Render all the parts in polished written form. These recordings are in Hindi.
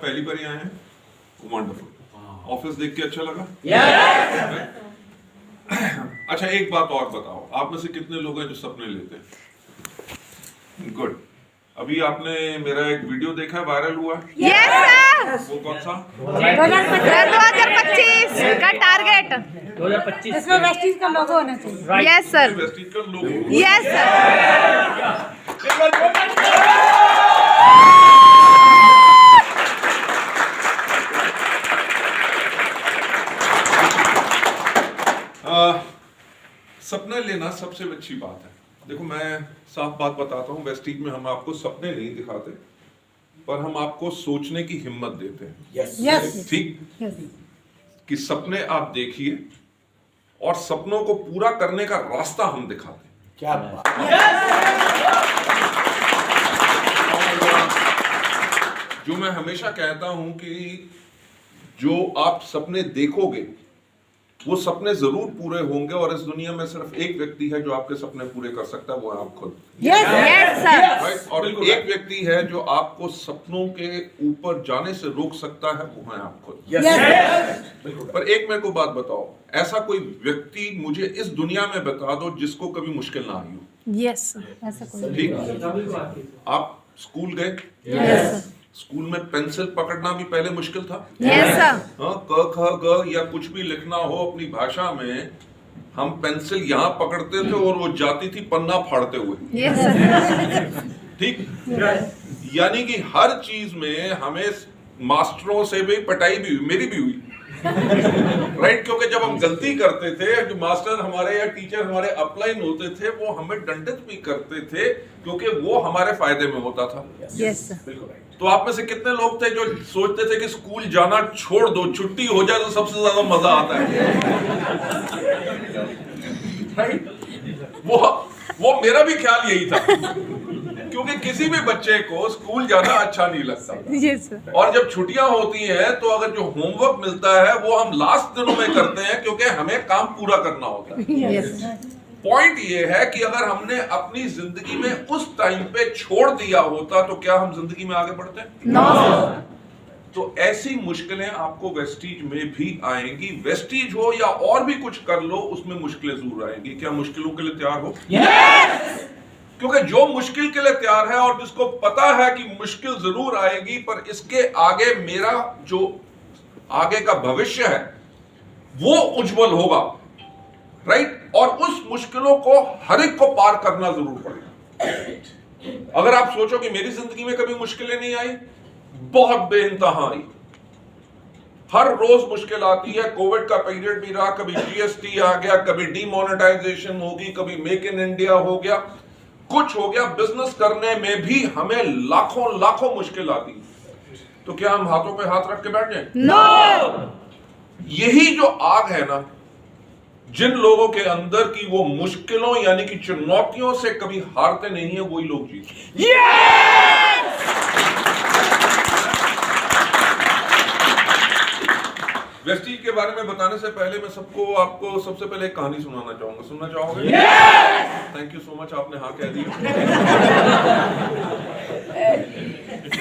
पहली बार आए हैं, वंडरफुल। ऑफिस देख के अच्छा लगा? अच्छा एक बात और बताओ, आप में से कितने लोग हैं जो सपने लेते हैं? गुड। अभी आपने मेरा एक वीडियो देखा है, वायरल हुआ है? Yes sir. वो कौन सा? 2025 का टारगेट 2025 इसमें वेस्टीज का लोगो होना चाहिए। Yes sir. वेस्टीज का लोगो? Yes sir. सपना लेना सबसे अच्छी बात है। देखो मैं साफ बात बताता हूँ, वेस्टीज में हम आपको सपने नहीं दिखाते, पर हम आपको सोचने की हिम्मत देते हैं। यस ठीक कि सपने आप देखिए और सपनों को पूरा करने का रास्ता हम दिखाते हैं। क्या बात। जो मैं हमेशा कहता हूं कि जो आप सपने देखोगे वो सपने जरूर पूरे होंगे, और इस दुनिया में सिर्फ एक व्यक्ति है जो आपके सपने पूरे कर सकता है, वो है आप खुद। Yes sir. राइट? और एक व्यक्ति है जो आपको सपनों के ऊपर जाने से रोक सकता है, वो है आप खुद। पर एक मेरे को बात बताओ, ऐसा कोई व्यक्ति मुझे इस दुनिया में बता दो जिसको कभी मुश्किल ना आई हो। यस ऐसा कोई ठीक? आप स्कूल गए? यस स्कूल में पेंसिल पकड़ना भी पहले मुश्किल था। Yes sir. हाँ, क ख ग या कुछ भी लिखना हो अपनी भाषा में, हम पेंसिल यहाँ पकड़ते थे और वो जाती थी पन्ना फाड़ते हुए। Yes sir. ठीक? यानी कि हर चीज में हमें मास्टरों से भी पिटाई भी हुई, मेरी भी हुई। राइट? क्योंकि जब हम गलती करते थे, जो मास्टर हमारे या टीचर हमारे अपलाइन होते थे, वो हमें दंडित भी करते थे क्योंकि वो हमारे फायदे में होता था। Yes sir. तो आप में से कितने लोग थे जो सोचते थे कि स्कूल जाना छोड़ दो, छुट्टी हो जाए तो सबसे ज्यादा मजा आता है? वो मेरा भी ख्याल यही था, क्योंकि किसी भी बच्चे को स्कूल जाना अच्छा नहीं लगता। Yes sir. और जब छुट्टियां होती हैं तो अगर जो होमवर्क मिलता है वो हम लास्ट दिनों में करते हैं, क्योंकि हमें काम पूरा करना होता है। यस। पॉइंट ये है कि अगर हमने अपनी जिंदगी में उस टाइम पे छोड़ दिया होता तो क्या हम जिंदगी में आगे बढ़ते? नो। तो ऐसी मुश्किलें आपको वेस्टीज में भी आएंगी। वेस्टीज हो या और भी कुछ कर लो, उसमें मुश्किलें जरूर आएंगी। क्या मुश्किलों के लिए तैयार हो? क्योंकि जो मुश्किल के लिए तैयार है और जिसको पता है कि मुश्किल जरूर आएगी, पर इसके आगे मेरा जो आगे का भविष्य है वो उज्जवल होगा। राइट? और उस मुश्किलों को हर एक को पार करना जरूर पड़ेगा। अगर आप सोचो कि मेरी जिंदगी में कभी मुश्किलें नहीं आई, बहुत बेइंतहा आई। हर रोज मुश्किल आती है। कोविड का पीरियड भी रहा, कभी जीएसटी आ गया, कभी डीमोनेटाइजेशन होगी, कभी मेक इन इंडिया हो गया, कुछ हो गया। बिजनेस करने में भी हमें लाखों लाखों मुश्किल आती। तो क्या हम हाथों पे हाथ रख के बैठ जाएं? नो। यही जो आग है ना, जिन लोगों के अंदर की वो मुश्किलों यानी कि चुनौतियों से कभी हारते नहीं है, वही लोग जीते। वेस्टीज के बारे में बताने से पहले मैं आपको सबसे पहले एक कहानी सुनाना चाहूंगा। सुनना चाहोगे? थैंक यू सो मच, आपने हाँ कह दिया।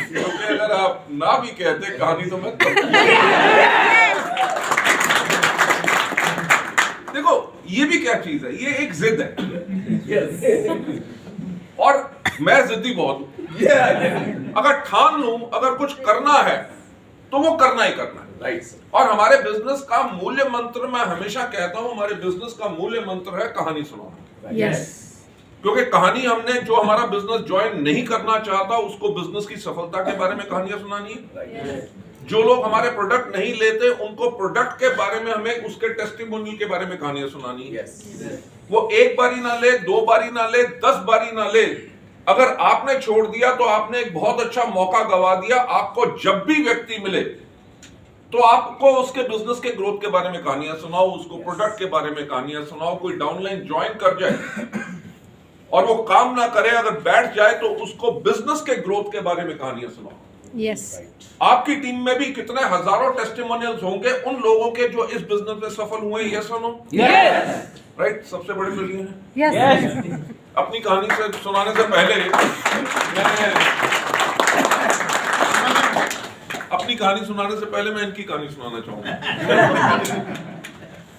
क्योंकि अगर आप ना भी कहते कहानी तो मैं देखो, ये भी क्या चीज है, ये एक जिद है। और मैं जिद्दी बहुत हूं। अगर ठान लूं, अगर कुछ करना है तो वो करना ही करना है। और हमारे बिजनेस का मूल्य मंत्र, मैं हमेशा कहता हूं, हमारे बिजनेस का मूल्य मंत्र है कहानी सुनाना। यस। क्योंकि कहानी हमने, जो हमारा बिजनेस ज्वाइन नहीं करना चाहता उसको बिजनेस की सफलता के बारे में कहानियां सुनानी है। जो लोग हमारे प्रोडक्ट नहीं लेते उनको प्रोडक्ट के बारे में, हमें उसके टेस्टिमोनियल के बारे में कहानियां सुनानी है। वो एक बारी ना ले, 2 बारी ना ले, 10 बारी ना ले। अगर आपने छोड़ दिया तो आपने एक बहुत अच्छा मौका गवा दिया। आपको जब भी व्यक्ति मिले तो आपको उसके बिजनेस के ग्रोथ के बारे में कहानियां सुनाओ, उसको प्रोडक्ट के बारे में कहानियां सुनाओ। कोई डाउनलाइन ज्वाइन कर जाए और वो काम ना करे, अगर बैठ जाए, तो उसको बिजनेस के ग्रोथ के बारे में कहानियां सुनाओ। यस। आपकी टीम में भी कितने हजारों टेस्टिमोनियल्स होंगे उन लोगों के जो इस बिजनेस में सफल हुए। यस और नो? राइट? सबसे बड़ी मिलियन है। यस। अपनी कहानी से सुनाने से पहले मैं अपनी अपनी कहानी सुनाने से पहले मैं इनकी कहानी सुनाना चाहूंगा।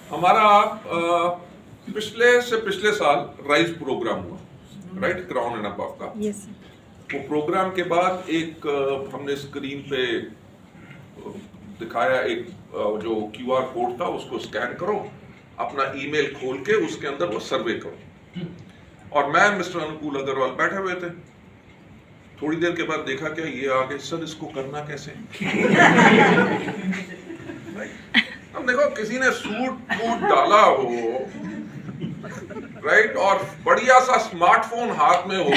हमारा पिछले साल राइज प्रोग्राम हुआ, राइट, क्राउन एंड अबव का। यस वो प्रोग्राम के बाद एक हमने स्क्रीन पे दिखाया, एक जो QR कोड था उसको स्कैन करो, अपना ईमेल खोल के उसके अंदर वो सर्वे करो। और मैं मिस्टर अनुकूल अग्रवाल बैठे हुए थे। थोड़ी देर के बाद देखा क्या ये आ गए, सर इसको करना कैसे? अब देखो किसी ने सूट बूट डाला हो, राइट, और बढ़िया सा स्मार्टफोन हाथ में हो,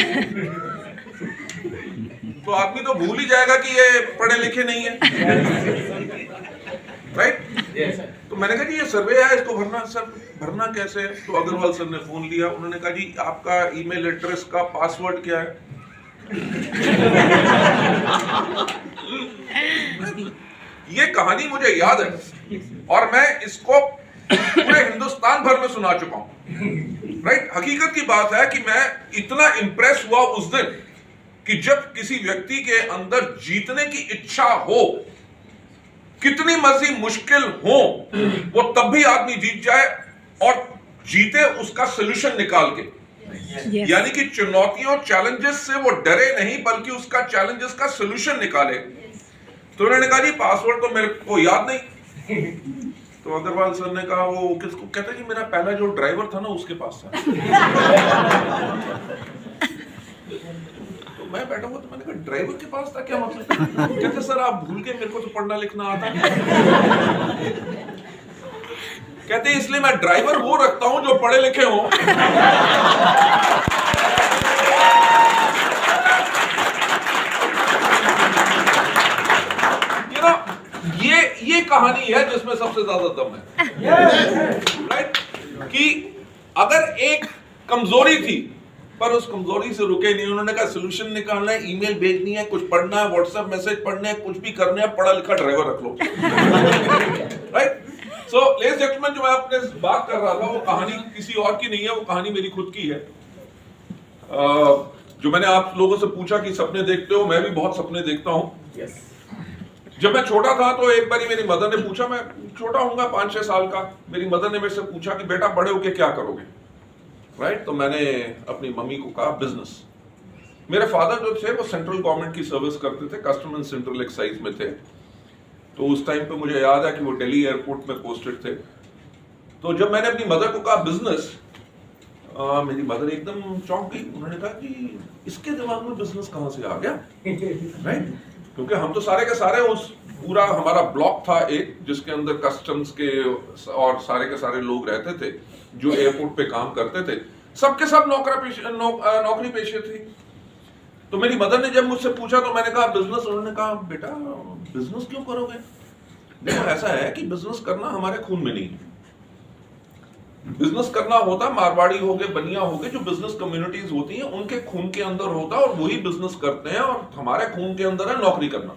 तो आदमी तो भूल ही जाएगा कि ये पढ़े लिखे नहीं है, राइट। तो मैंने कहा जी ये सर्वे है, इसको भरना, सर भरना कैसे? तो अग्रवाल सर ने फोन लिया, उन्होंने कहा जी आपका ईमेल एड्रेस का पासवर्ड क्या है? ये कहानी मुझे याद है और मैं इसको पूरे हिंदुस्तान भर में सुना चुका हूं, राइट। हकीकत की बात है कि मैं इतना इंप्रेस हुआ उस दिन कि जब किसी व्यक्ति के अंदर जीतने की इच्छा हो, कितनी मर्जी मुश्किल हो, वो तब भी आदमी जीत जाए और जीते उसका सोल्यूशन निकाल के। Yes. यानी कि चुनौतियों, चैलेंजेस से वो डरे नहीं, बल्कि उसका चैलेंजेस का सोल्यूशन निकाले। तो उन्होंने कहा जी पासवर्ड तो मेरे को याद नहीं। तो अग्रवाल सर ने कहा वो किसको कहते हैं? कि मेरा पहला जो ड्राइवर था ना उसके पास था। तो मैं बैठा हुआ, तो मैंने कहा ड्राइवर के पास था, क्या मतलब? कहते सर आप भूल गए, मेरे को तो पढ़ना लिखना आता है। कहते इसलिए मैं ड्राइवर वो रखता हूं जो पढ़े लिखे हों। ये कहानी है जिसमें सबसे ज्यादा दम है, राइट। कि अगर एक कमजोरी थी पर उस कमजोरी से रुके नहीं, उन्होंने कहा सोल्यूशन निकालना है, ईमेल भेजनी है, कुछ पढ़ना है, व्हाट्सएप मैसेज पढ़ने हैं, कुछ भी करने हैं, पढ़ा लिखा ड्राइवर रख लो, right. So ladies and gentleman, जो मैं अपने बात कर रहा था वो कहानी किसी और की नहीं है, वो कहानी मेरी खुद की है। जो मैंने आप लोगों से पूछा कि सपने देखते हो, मैं भी बहुत सपने देखता हूं। yes. जब मैं छोटा था तो एक बारी मेरी मदर ने पूछा, मैं छोटा होऊंगा 5-6 साल का, मेरी मदर ने मेरे से पूछा कि बेटा बड़े होके क्या करोगे, राइट। तो मैंने अपनी मम्मी को कहा बिजनेस। मेरे फादर जो थे वो सेंट्रल गवर्नमेंट की सर्विस करते थे, कस्टम एंड सेंट्रल एक्साइज में थे। तो उस टाइम पे मुझे याद है कि वो दिल्ली एयरपोर्ट में पोस्टेड थे। तो जब मैंने अपनी मदर को कहा बिजनेस, मेरी मदर एकदम चौंक गई। उन्होंने कहा कि इसके दिमाग में बिजनेस कहां से आ गया, राइट। क्योंकि हम तो सारे के सारे उस पूरा हमारा ब्लॉक था एक, जिसके अंदर कस्टम्स के और सारे के सारे लोग रहते थे जो एयरपोर्ट पे काम करते थे, सबके सब नौकरी पेशे थी। तो मेरी मदर ने जब मुझसे पूछा तो मैंने कहा बिजनेस। उन्होंने कहा बेटा बिजनेस क्यों करोगे? देखो ऐसा है कि बिजनेस करना हमारे खून में नहीं है। बिजनेस करना होता मारवाड़ी हो गए, बनिया हो गए, जो बिजनेस कम्युनिटीज होती हैं उनके खून के अंदर होता है और वही बिजनेस करते हैं। और हमारे खून के अंदर है नौकरी करना।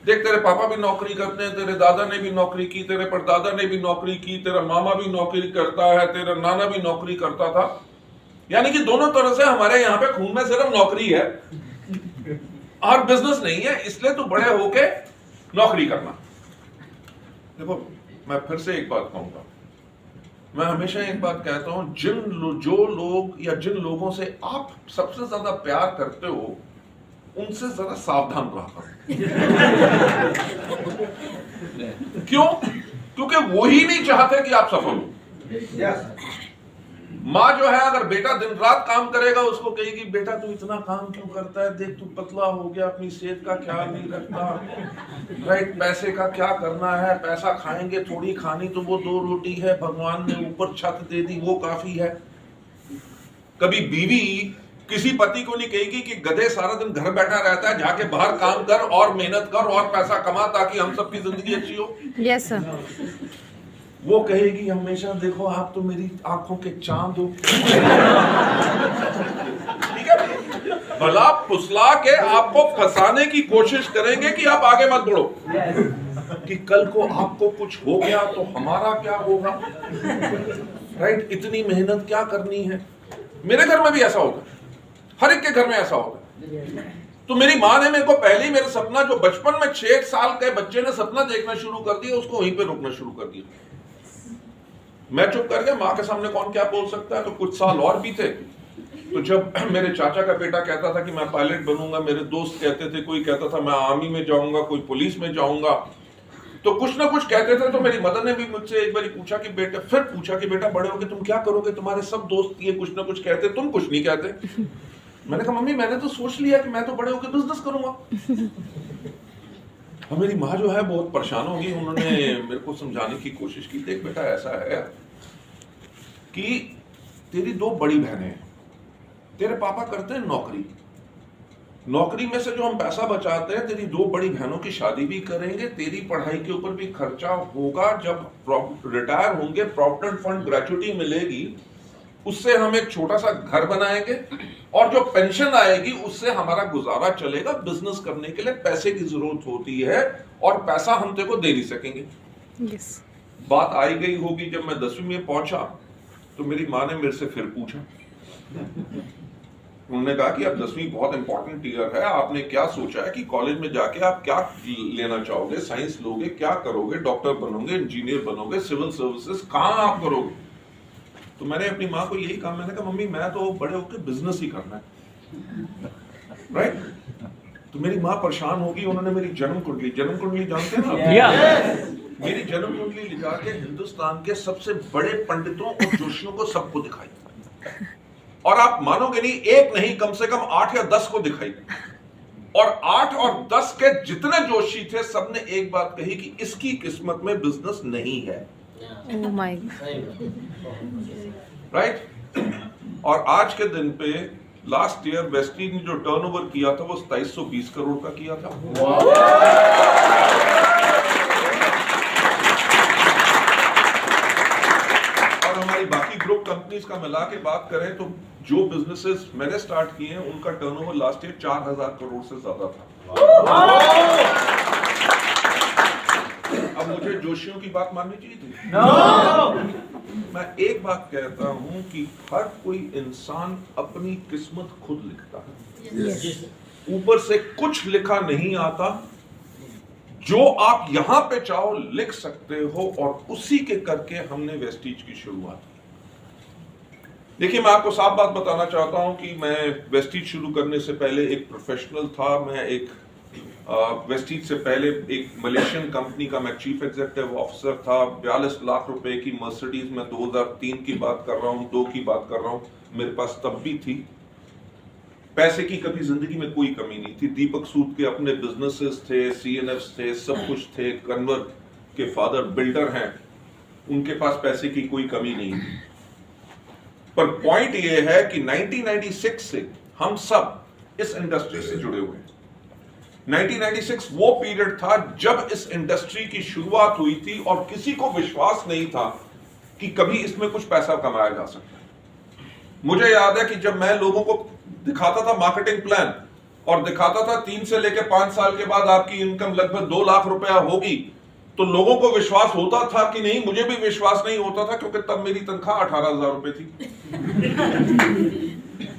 देख तेरे पापा भी नौकरी करते हैं, तेरे दादा ने भी नौकरी की, तेरे परदादा ने भी नौकरी की, तेरा मामा भी नौकरी करता है, तेरा नाना भी नौकरी करता था। यानी कि दोनों तरह से हमारे यहाँ पे खून में सिर्फ नौकरी है और बिजनेस नहीं है। इसलिए तू बड़े होके नौकरी करना। देखो मैं फिर से एक बात कहूंगा, मैं हमेशा एक बात कहता हूं, जो लोग या जिन लोगों से आप सबसे ज्यादा प्यार करते हो उनसे जरा सावधान रहा करो। क्यों? क्योंकि वो ही नहीं चाहते कि आप सफल हो। माँ जो है अगर बेटा दिन रात काम करेगा उसको कहेगी बेटा तू इतना काम क्यों करता है, देख तू पतला हो गया, अपनी सेहत का ख्याल नहीं रखता, राइट, पैसे का क्या करना है, पैसा खाएंगे थोड़ी, खानी तो वो 2 रोटी है, भगवान ने ऊपर छत दे दी वो काफी है। कभी बीवी किसी पति को नहीं कहेगी कि गधे सारा दिन घर बैठा रहता है, जाके बाहर काम कर और मेहनत कर और पैसा कमा ताकि हम सबकी जिंदगी अच्छी हो। Yes sir. वो कहेगी हमेशा देखो आप तो मेरी आंखों के चांद हो। ठीक है, भला फुसला के आपको फंसाने की कोशिश करेंगे कि आप आगे मत बढ़ो, कि कल को आपको कुछ हो गया तो हमारा क्या होगा, राइट। इतनी मेहनत क्या करनी है। मेरे घर में भी ऐसा होता है, हर एक के घर में ऐसा होता है। तो मेरी माँ ने मेरे को पहले ही मेरा सपना, जो बचपन में 6 साल के बच्चे ने सपना देखना शुरू कर दिया, उसको वहीं पे रोकना शुरू कर दिया। मैं चुप कर गया, माँ के सामने कौन क्या बोल सकता है। तो कुछ साल और भी थे, तो जब मेरे चाचा का बेटा कहता था कि मैं पायलट बनूंगा, मेरे दोस्त कहते थे, कोई कहता था मैं आर्मी में जाऊंगा, कोई पुलिस में जाऊंगा, तो कुछ ना कुछ कहते थे। तो मेरी मदर ने भी मुझसे एक बार पूछा कि बेटा बड़े होके तुम क्या करोगे, तुम्हारे सब दोस्त ये कुछ ना कुछ कहते, तुम कुछ नहीं कहते। मैंने कहा मम्मी मैंने तो सोच लिया कि मैं तो बड़े होके बिजनेस करूंगा। और मेरी माँ जो है बहुत परेशान हो गई, उन्होंने मेरे को समझाने की कोशिश की, देख बेटा ऐसा है कि तेरी 2 बड़ी बहनें हैं, तेरे पापा करते हैं नौकरी में से जो हम पैसा बचाते हैं तेरी 2 बड़ी बहनों की शादी भी करेंगे, तेरी पढ़ाई के ऊपर भी खर्चा होगा, जब रिटायर होंगे प्रॉविडेंट फंड ग्रेचुइटी मिलेगी, उससे हम एक छोटा सा घर बनाएंगे, और जो पेंशन आएगी उससे हमारा गुजारा चलेगा। बिजनेस करने के लिए पैसे की जरूरत होती है और पैसा हम तेरे को दे नहीं सकेंगे। yes. बात आई गई होगी, जब मैं 10वीं में पहुंचा तो मेरी माँ ने मेरे से फिर पूछा, उन्होंने कहा कि अब 10वीं बहुत इंपॉर्टेंट ईयर है, आपने क्या सोचा है कि कॉलेज में जाके आप क्या लेना चाहोगे, साइंस लोगे, क्या करोगे, डॉक्टर बनोगे, इंजीनियर बनोगे, सिविल सर्विसेज, कहाँ आप करोगे। तो मैंने अपनी माँ को यही कहा, मैंने कहा मम्मी मैं तो बड़े होकर बिजनेस ही करना है, राइट। तो मेरी माँ परेशान होगी, उन्होंने मेरी जन्म कुंडली जानते हैं ना, मेरी जन्म कुंडली लिखा के हिंदुस्तान के सबसे बड़े पंडितों और जोशियों को सबको दिखाई, और आप मानोगे नहीं, एक नहीं कम से कम 8 या 10 को दिखाई, और 8 और 10 के जितने जोशी थे सबने एक बात कही कि इसकी किस्मत में बिजनेस नहीं है। Oh my right. और आज के दिन पे लास्ट ईयर वेस्टीज ने जो टर्नओवर किया था वो 2720 करोड़ का किया था। और हमारी बाकी ग्रुप कंपनीज का मिला के बात करें तो जो बिजनेसेस मैंने स्टार्ट किए हैं उनका टर्नओवर लास्ट ईयर 4000 करोड़ से ज्यादा था। अब मुझे जोशियों की बात माननी चाहिए थी? no! मैं एक बात कहता हूं कि हर कोई इंसान अपनी किस्मत खुद लिखता है। yes. ऊपर से कुछ लिखा नहीं आता, जो आप यहां पे चाहो लिख सकते हो, और उसी के करके हमने वेस्टीज की शुरुआत की। देखिए मैं आपको साफ बात बताना चाहता हूं कि मैं वेस्टीज शुरू करने से पहले एक प्रोफेशनल था। मैं एक वेस्टीज से पहले एक मलेशियन कंपनी का मैं चीफ एग्जीक्यूटिव ऑफिसर था। 42 लाख रुपए की मर्सिडीज में 2003 की बात कर रहा हूं, 2 की बात कर रहा हूं, मेरे पास तब भी थी। पैसे की कभी जिंदगी में कोई कमी नहीं थी। दीपक सूद के अपने बिजनेसेस थे, CNFs थे, सब कुछ थे। कन्वर के फादर बिल्डर हैं, उनके पास पैसे की कोई कमी नहीं थी। पर पॉइंट ये है कि 1996 से हम सब इस इंडस्ट्री से जुड़े हुए हैं। 1996 वो पीरियड था जब इस इंडस्ट्री की शुरुआत हुई थी और किसी को विश्वास नहीं था कि कभी इसमें कुछ पैसा कमाया जा सकता है। मुझे याद है कि जब मैं लोगों को दिखाता था मार्केटिंग प्लान और दिखाता था 3 से लेकर 5 साल के बाद आपकी इनकम लगभग 2 लाख रुपया होगी, तो लोगों को विश्वास होता था कि नहीं, मुझे भी विश्वास नहीं होता था क्योंकि तब मेरी तनख्वाह 18,000 रुपए थी।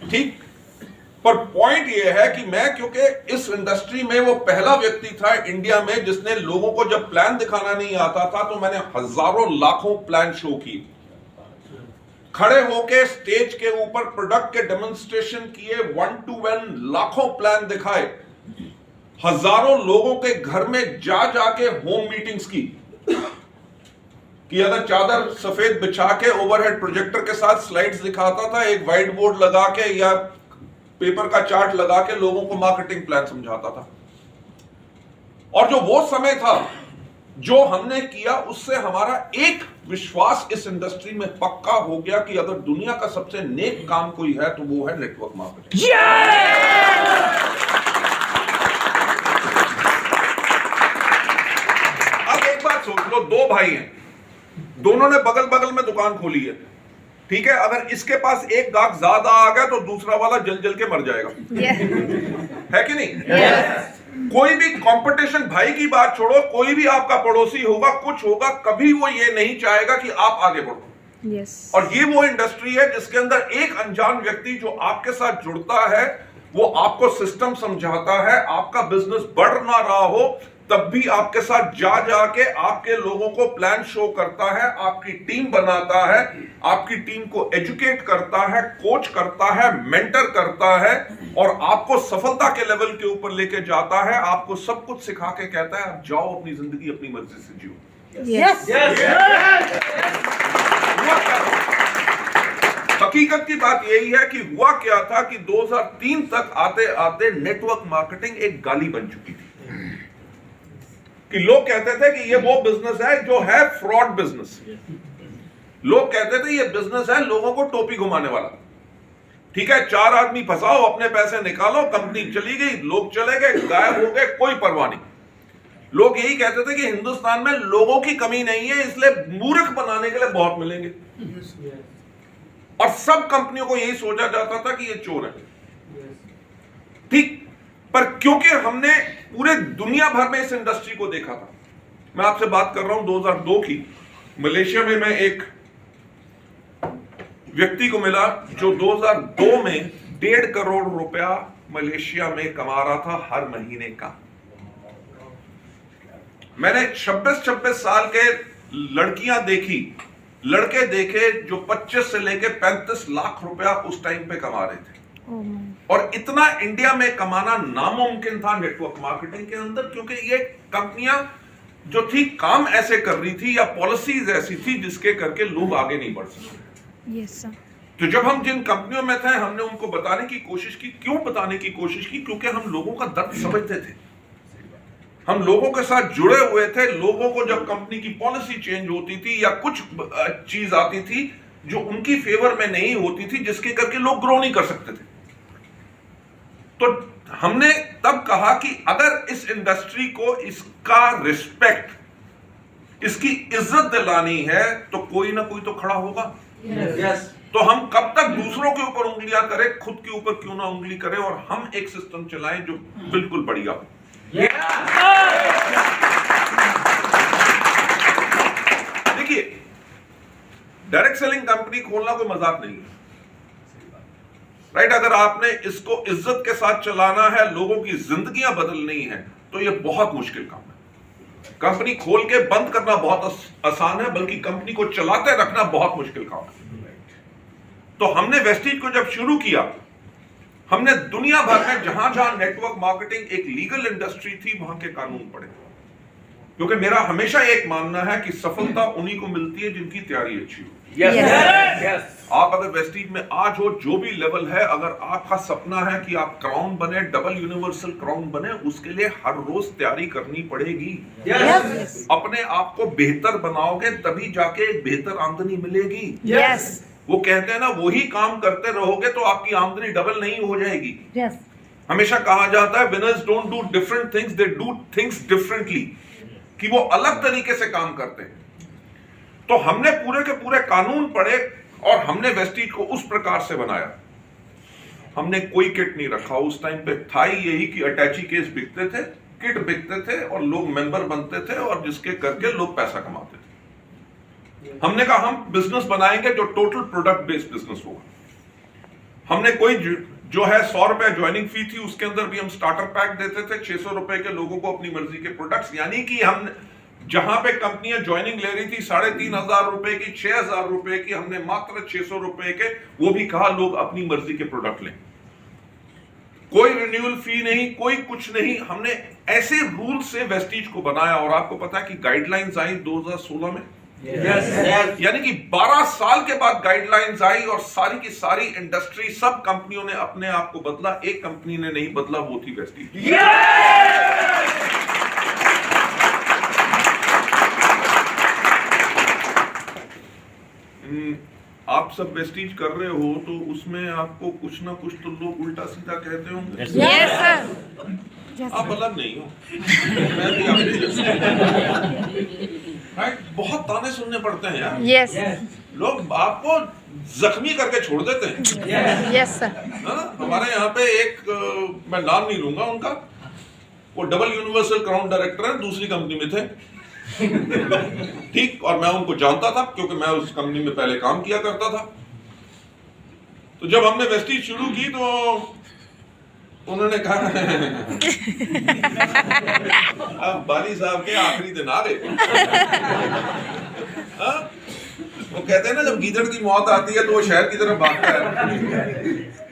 ठीक, पर पॉइंट ये है कि मैं क्योंकि इस इंडस्ट्री में वो पहला व्यक्ति था इंडिया में जिसने लोगों को जब प्लान दिखाना नहीं आता था तो मैंने हजारों लाखों प्लान शो किए, खड़े होके स्टेज के ऊपर प्रोडक्ट के डेमोन्स्ट्रेशन किए, 1 to 1 लाखों प्लान दिखाए, हजारों लोगों के घर में जा जाके होम मीटिंग्स की कि अगर चादर सफेद बिछा के ओवरहेड प्रोजेक्टर के साथ स्लाइड्स दिखाता था, एक व्हाइट बोर्ड लगा के या पेपर का चार्ट लगा के लोगों को मार्केटिंग प्लान समझाता था। और जो वो समय था जो हमने किया, उससे हमारा एक विश्वास इस इंडस्ट्री में पक्का हो गया कि अगर दुनिया का सबसे नेक काम कोई है तो वो है नेटवर्क मार्केटिंग। अब एक बात सोच लो, 2 भाई हैं, दोनों ने बगल बगल में दुकान खोली है, ठीक है। अगर इसके पास एक गाहक ज्यादा आ गया तो दूसरा वाला जल जल के मर जाएगा। है कि नहीं? कोई भी कंपटीशन, भाई की बात छोड़ो, कोई भी आपका पड़ोसी होगा, कुछ होगा, कभी वो ये नहीं चाहेगा कि आप आगे बढ़ो। और ये वो इंडस्ट्री है जिसके अंदर एक अनजान व्यक्ति जो आपके साथ जुड़ता है वो आपको सिस्टम समझाता है, आपका बिजनेस बढ़ ना रहा हो तब भी आपके साथ जाके आपके लोगों को प्लान शो करता है, आपकी टीम बनाता है, आपकी टीम को एजुकेट करता है, कोच करता है, मेंटर करता है और आपको सफलता के लेवल के ऊपर लेके जाता है, आपको सब कुछ सिखा के कहता है आप जाओ अपनी जिंदगी अपनी मर्जी से जियो। हकीकत की बात यही है कि हुआ क्या था कि 2003 तक आते आते नेटवर्क मार्केटिंग एक गाली बन चुकी थी कि लोग कहते थे कि ये वो बिजनेस है जो है फ्रॉड बिजनेस। लोग कहते थे ये बिजनेस है लोगों को टोपी घुमाने वाला। ठीक है, 4 आदमी फंसाओ, अपने पैसे निकालो, कंपनी चली गई, लोग चले गए, गायब हो गए, कोई परवाह नहीं। लोग यही कहते थे कि हिंदुस्तान में लोगों की कमी नहीं है, इसलिए मूर्ख बनाने के लिए बहुत मिलेंगे। और सब कंपनियों को यही सोचा जाता था कि ये चोर है। ठीक, पर क्योंकि हमने पूरे दुनिया भर में इस इंडस्ट्री को देखा था। मैं आपसे बात कर रहा हूं 2002 की। मलेशिया में मैं एक व्यक्ति को मिला जो 2002 में 1.5 करोड़ रुपया मलेशिया में कमा रहा था हर महीने का। मैंने 26 साल के लड़कियां देखी, लड़के देखे जो 25 से लेके 35 लाख रुपया उस टाइम पे कमा रहे थे। और इतना इंडिया में कमाना नामुमकिन था नेटवर्क मार्केटिंग के अंदर, क्योंकि ये कंपनियां जो थी काम ऐसे कर रही थी या पॉलिसीज ऐसी थी जिसके करके लोग आगे नहीं बढ़ सकते। Yes sir. तो जब हम जिन कंपनियों में थे हमने उनको बताने की कोशिश की। क्यों बताने की कोशिश की? क्योंकि हम लोगों का दर्द समझते थे, हम लोगों के साथ जुड़े हुए थे। लोगों को जब कंपनी की पॉलिसी चेंज होती थी या कुछ चीज आती थी जो उनकी फेवर में नहीं होती थी, जिसके करके लोग ग्रो नहीं कर सकते थे, तो हमने तब कहा कि अगर इस इंडस्ट्री को इसका रिस्पेक्ट, इसकी इज्जत दिलानी है तो कोई ना कोई तो खड़ा होगा। yes. तो हम कब तक दूसरों के ऊपर उंगलियां करें, खुद के ऊपर क्यों ना उंगली करें और हम एक सिस्टम चलाएं जो बिल्कुल बढ़िया हो। देखिए, डायरेक्ट सेलिंग कंपनी खोलना कोई मजाक नहीं है, राइट? अगर आपने इसको इज्जत के साथ चलाना है, लोगों की जिंदगियां बदलनी है, तो यह बहुत मुश्किल काम है। कंपनी खोल के बंद करना बहुत आसान है, बल्कि कंपनी को चलाते रखना बहुत मुश्किल काम है। तो हमने वेस्टीज को जब शुरू किया, हमने दुनिया भर में जहां जहां नेटवर्क मार्केटिंग एक लीगल इंडस्ट्री थी वहां के कानून पढ़े, क्योंकि मेरा हमेशा एक मानना है कि सफलता उन्हीं को मिलती है जिनकी तैयारी अच्छी हो। yes. आप अगर वेस्टीज में आज हो, जो भी लेवल है, अगर आपका सपना है कि आप क्राउन बने, डबल यूनिवर्सल क्राउन बने, उसके लिए हर रोज तैयारी करनी पड़ेगी। yes. अपने आप को बेहतर बनाओगे तभी जाके एक बेहतर आमदनी मिलेगी। यस। वो कहते हैं ना, वही काम करते रहोगे तो आपकी आमदनी डबल नहीं हो जाएगी। Yes. हमेशा कहा जाता है winners don't do different things, they do things differently, कि वो अलग तरीके से काम करते हैं। तो हमने पूरे के पूरे कानून पढ़े और हमने वेस्टीज को उस प्रकार से बनाया। हमने कोई किट नहीं रखा। उस टाइम पे था ही यही कि अटैची केस बिकते थे, किट बिकते थे और लोग मेंबर बनते थे और जिसके करके लोग पैसा कमाते थे। हमने कहा हम बिजनेस बनाएंगे जो टोटल प्रोडक्ट बेस्ड बिजनेस होगा। हमने कोई जो है 100 रुपए ज्वाइनिंग फी थी, उसके अंदर भी हम स्टार्टर पैक देते थे 600 रुपए के लोगों को अपनी मर्जी के प्रोडक्ट्स, यानी कि हम जहां पे कंपनियां ज्वाइनिंग ले रही थी 3,500 रुपए की, 6,000 रुपए की, हमने मात्र 600 रुपए के, वो भी कहा लोग अपनी मर्जी के प्रोडक्ट लें। कोई रिन्यूअल फी नहीं, कोई कुछ नहीं। हमने ऐसे रूल से वेस्टीज को बनाया और आपको पता है कि गाइडलाइंस आई 2016 में। yes. यानी कि 12 साल के बाद गाइडलाइंस आई और सारी की सारी इंडस्ट्री, सब कंपनियों ने अपने आप को बदला। एक कंपनी ने नहीं बदला, वो थी वेस्टीज। आप सब वेस्टीज कर रहे हो तो उसमें आपको कुछ ना कुछ तो लोग उल्टा सीधा कहते होंगे। Yes sir. आप अलग नहीं हो, मैं भी आपके जैसा। राइट, बहुत ताने सुनने पड़ते हैं यार। यस। लोग आपको जख्मी करके छोड़ देते हैं। Yes sir. हमारे यहाँ पे एक मैं नाम नहीं लूंगा उनका, वो डबल यूनिवर्सल क्राउन डायरेक्टर है, दूसरी कंपनी में थे। ठीक, और मैं उनको जानता था क्योंकि मैं उस कंपनी में पहले काम किया करता था। तो जब हमने वेस्टीज शुरू की तो उन्होंने कहा अब बाली साहब के आखिरी दिन आ गए। वो कहते हैं ना, जब गीदड़ की मौत आती है तो वो शहर की तरफ भागता है।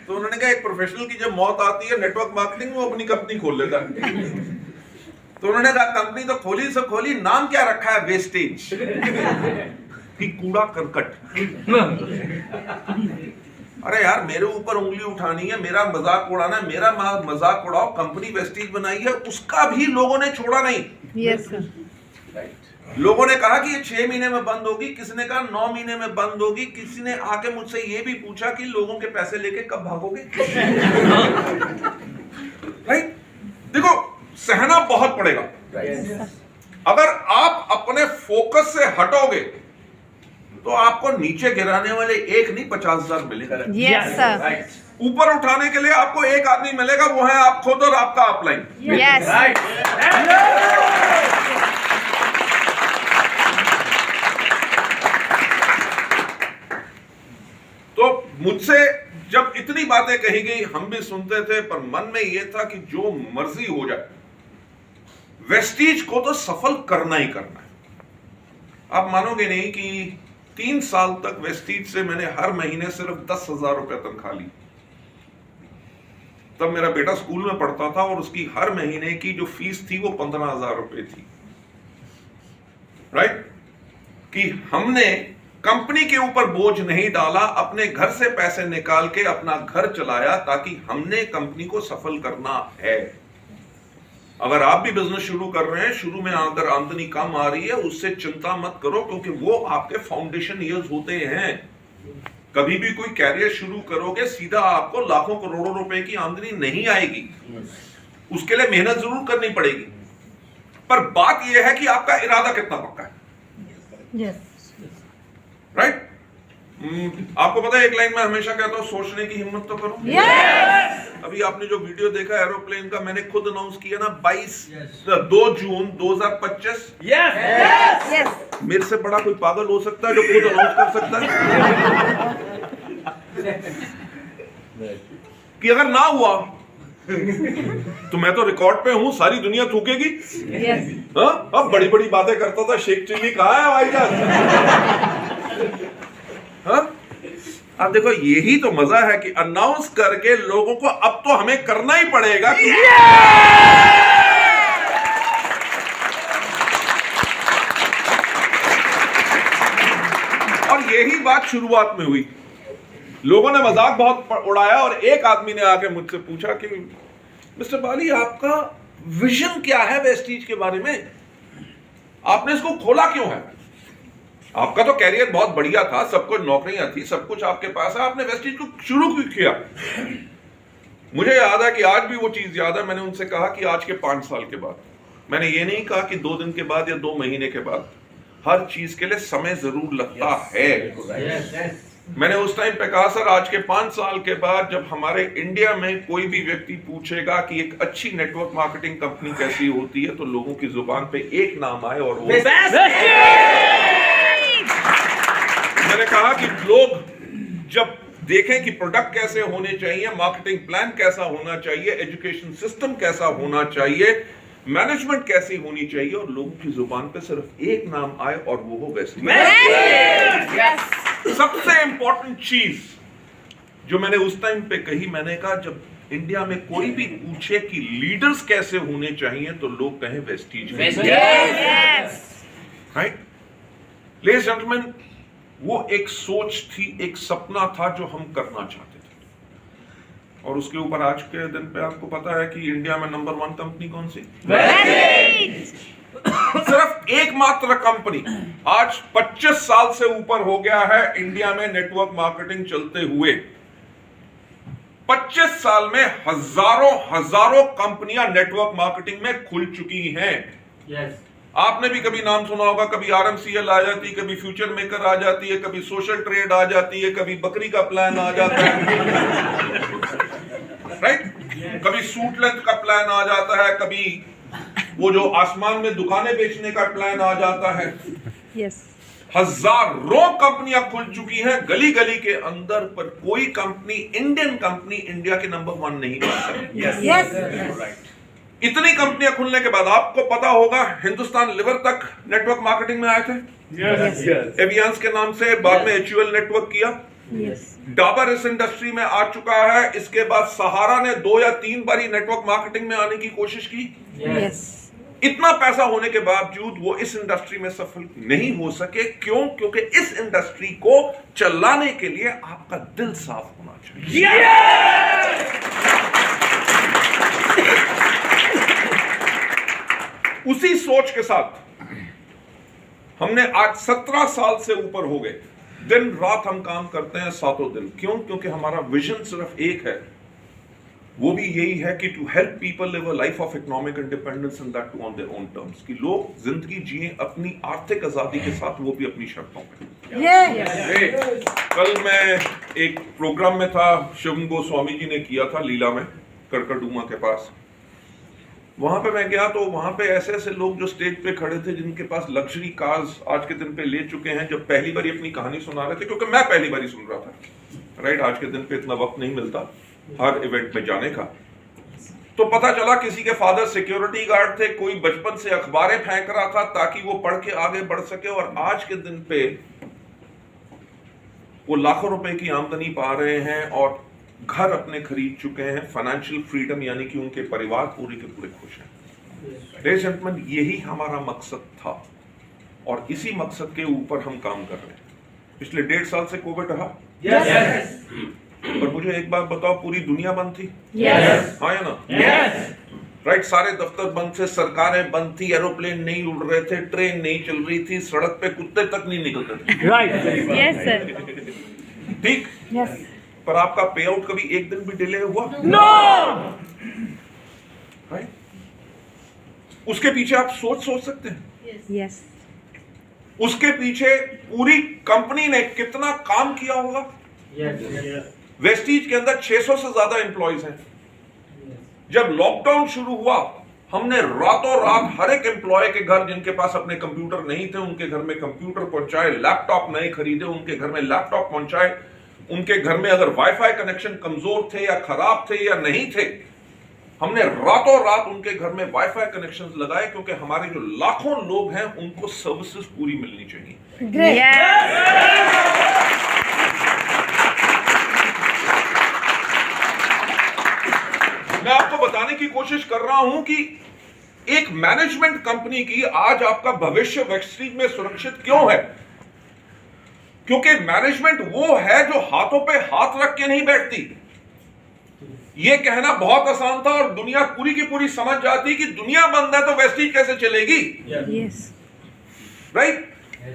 तो उन्होंने कहा एक प्रोफेशनल की जब मौत आती है नेटवर्क मार्केटिंग में, वो अपनी कंपनी खोल लेता है। तो उन्होंने कहा कंपनी तो खोली सो खोली, नाम क्या रखा है? वेस्टेज, कि कूड़ा करकट। अरे यार, मेरे ऊपर उंगली उठानी है, मेरा मजाक उड़ाना है, मेरा मजाक उड़ाओ। कंपनी वेस्टेज बनाई है, उसका भी लोगों ने छोड़ा नहीं। Yes sir. लोगों ने कहा कि ये 6 महीने में बंद होगी, किसी ने कहा 9 महीने में बंद होगी, किसी ने आके मुझसे ये भी पूछा कि लोगों के पैसे लेके कब भागोगे। राइट? देखो, सहना बहुत पड़ेगा। अगर आप अपने फोकस से हटोगे तो आपको नीचे गिराने वाले एक नहीं 50,000 मिलेंगे। Yes sir. ऊपर उठाने के लिए आपको एक आदमी मिलेगा, वो है आप खुद और आपका अपलाइन। यस। तो मुझसे जब इतनी बातें कही गई, हम भी सुनते थे, पर मन में यह था कि जो मर्जी हो जाए, वेस्टीज को तो सफल करना ही करना है। आप मानोगे नहीं कि 3 साल तक वेस्टीज से मैंने हर महीने सिर्फ 10,000 रुपए तनख्वाह ली। तब मेरा बेटा स्कूल में पढ़ता था और उसकी हर महीने की जो फीस थी वो 15,000 रुपए थी। राइट? कि हमने कंपनी के ऊपर बोझ नहीं डाला, अपने घर से पैसे निकाल के अपना घर चलाया, ताकि हमने कंपनी को सफल करना है। अगर आप भी बिजनेस शुरू कर रहे हैं, शुरू में अगर आमदनी कम आ रही है, उससे चिंता मत करो, क्योंकि वो आपके फाउंडेशन ईयर्स होते हैं। कभी भी कोई कैरियर शुरू करोगे, सीधा आपको लाखों करोड़ों रुपए की आमदनी नहीं आएगी। उसके लिए मेहनत जरूर करनी पड़ेगी, पर बात यह है कि आपका इरादा कितना पक्का है। यस। राइट? आपको पता है, एक लाइन में हमेशा कहता हूं, सोचने की हिम्मत तो करो। यस। अभी आपने जो वीडियो देखा एरोप्लेन का, मैंने खुद अनाउंस किया ना, 2 जून 2025। Yes. यस। मेरे से बड़ा कोई पागल हो सकता है जो खुद अनाउंस कर सकता है कि अगर ना हुआ तो मैं तो रिकॉर्ड पे हूं, सारी दुनिया थूकेगी। यस। अब बड़ी बड़ी बातें करता था, शेख चिल्ली कहाँ है भाईजान? अब देखो, यही तो मजा है कि अनाउंस करके लोगों को अब तो हमें करना ही पड़ेगा। और यही बात शुरुआत में हुई। लोगों ने मजाक बहुत उड़ाया और एक आदमी ने आके मुझसे पूछा कि मिस्टर बाली, आपका विजन क्या है वेस्टीज के बारे में? आपने इसको खोला क्यों है? आपका तो कैरियर बहुत बढ़िया था, सब कुछ नौकरियां थी, सब कुछ आपके पास है, आपने वेस्टीज को शुरू क्यों किया? मुझे याद है कि आज भी वो चीज याद है। मैंने उनसे कहा कि आज के 5 साल के बाद, मैंने ये नहीं कहा कि 2 दिन के बाद या 2 महीने के बाद, हर चीज के लिए समय जरूर लगता है। मैंने उस टाइम पे कहा, सर आज के 5 साल के बाद जब हमारे इंडिया में कोई भी व्यक्ति पूछेगा कि एक अच्छी नेटवर्क मार्केटिंग कंपनी कैसी होती है, तो लोगों की जुबान पे एक नाम आए और वो मैंने कहा कि लोग जब देखें कि प्रोडक्ट कैसे होने चाहिए, मार्केटिंग प्लान कैसा होना चाहिए, एजुकेशन सिस्टम कैसा होना चाहिए, मैनेजमेंट कैसी होनी चाहिए, और लोगों की जुबान पे सिर्फ एक नाम आए और वो हो वेस्टीज। सबसे इंपॉर्टेंट चीज जो मैंने उस टाइम पे कही, मैंने कहा जब इंडिया में कोई भी पूछे कि लीडर्स कैसे होने चाहिए, तो लोग कहें वेस्टीज। राइट? लेडीज जेंटलमैन, वो एक सोच थी, एक सपना था जो हम करना चाहते थे। और उसके ऊपर आज के दिन पे आपको पता है कि इंडिया में नंबर 1 कंपनी कौन सी? सिर्फ एकमात्र कंपनी। आज 25 साल से ऊपर हो गया है इंडिया में नेटवर्क मार्केटिंग चलते हुए। 25 साल में हजारों कंपनियां नेटवर्क मार्केटिंग में खुल चुकी हैं। Yes. आपने भी कभी नाम सुना होगा, कभी RMCL आ जाती है, कभी फ्यूचर मेकर आ जाती है, कभी सोशल ट्रेड आ जाती है, कभी बकरी का प्लान आ जाता है। राइट? कभी सूट लेंथ का प्लान आ जाता है, कभी वो जो आसमान में दुकानें बेचने का प्लान आ जाता है। यस हजारों कंपनियां खुल चुकी हैं गली गली के अंदर, पर कोई कंपनी, इंडियन कंपनी, इंडिया के नंबर 1 नहीं बन सकती। यस इतनी कंपनियां खुलने के बाद आपको पता होगा हिंदुस्तान लिवर तक नेटवर्क मार्केटिंग में आए थे, एवियांस के नाम से, बाद में HUL नेटवर्क किया, यस डाबर इस इंडस्ट्री में आ चुका है, इसके बाद सहारा ने 2 या 3 बारी नेटवर्क मार्केटिंग में आने की कोशिश की। यस इतना पैसा होने के बावजूद वो इस इंडस्ट्री में सफल नहीं हो सके। क्यों? क्योंकि इस इंडस्ट्री को चलाने के लिए आपका दिल साफ होना चाहिए। उसी सोच के साथ हमने आज 17 साल से ऊपर हो गए, दिन रात हम काम करते हैं, सातों दिन। क्यों? क्योंकि हमारा विजन सिर्फ एक है, वो भी यही है कि to help people live a life of economic independence and that too on their own terms, कि लोग जिंदगी जिए अपनी आर्थिक आजादी के साथ, वो भी अपनी शर्तों पे। कल मैं एक प्रोग्राम में था, शिवम गोस्वामी जी ने किया था लीला में, करकरडूमा के पास। वहां पे मैं गया तो वहां पे ऐसे ऐसे लोग जो स्टेज पे खड़े थे, जिनके पास लग्जरी कार्स आज के दिन पे ले चुके हैं, जब पहली बारी अपनी कहानी सुना रहे थे, क्योंकि मैं पहली बारी सुन रहा था, राइट। आज के दिन पे इतना वक्त नहीं मिलता हर इवेंट में जाने का। तो पता चला किसी के फादर सिक्योरिटी गार्ड थे, कोई बचपन से अखबारें फेंक रहा था ताकि वो पढ़ के आगे बढ़ सके, और आज के दिन पे वो लाखों रुपए की आमदनी पा रहे हैं और घर अपने खरीद चुके हैं। फाइनेंशियल फ्रीडम, यानी कि उनके परिवार पूरे के पूरे खुश हैं। लेडीज एंड जेंटलमैन, यही हमारा मकसद था और इसी मकसद के ऊपर हम काम कर रहे हैं। पिछले 1.5 साल से कोविड रहा, और मुझे एक बात बताओ, पूरी दुनिया बंद थी। हाँ या ना? राइट। सारे दफ्तर बंद थे, सरकारें बंद थी, एरोप्लेन नहीं उड़ रहे थे, ट्रेन नहीं चल रही थी, सड़क पे कुत्ते तक नहीं निकलते थे। Yes sir. ठीक। यस पर आपका पे आउट कभी एक दिन भी डिले हुआ? नो। राइट। उसके पीछे आप सोच सकते हैं। यस उसके पीछे पूरी कंपनी ने कितना काम किया होगा। वेस्टीज के अंदर 600 से ज्यादा एम्प्लॉइज हैं। जब लॉकडाउन शुरू हुआ, हमने रातों रात हर एक एम्प्लॉय के घर, जिनके पास अपने कंप्यूटर नहीं थे, उनके घर में कंप्यूटर पहुंचाए, लैपटॉप नए खरीदे, उनके घर में लैपटॉप पहुंचाए। उनके घर में अगर वाईफाई कनेक्शन कमजोर थे या खराब थे या नहीं थे, हमने रातों रात उनके घर में वाईफाई कनेक्शंस लगाए, क्योंकि हमारे जो लाखों लोग हैं उनको सर्विसेज पूरी मिलनी चाहिए। मैं आपको बताने की कोशिश कर रहा हूं कि एक मैनेजमेंट कंपनी की आज आपका भविष्य वेस्टीज में सुरक्षित क्यों है। क्योंकि मैनेजमेंट वो है जो हाथों पे हाथ रख के नहीं बैठती। ये कहना बहुत आसान था और दुनिया पूरी की पूरी समझ जाती कि दुनिया बंद है तो वेस्टीज कैसे चलेगी। Yes right.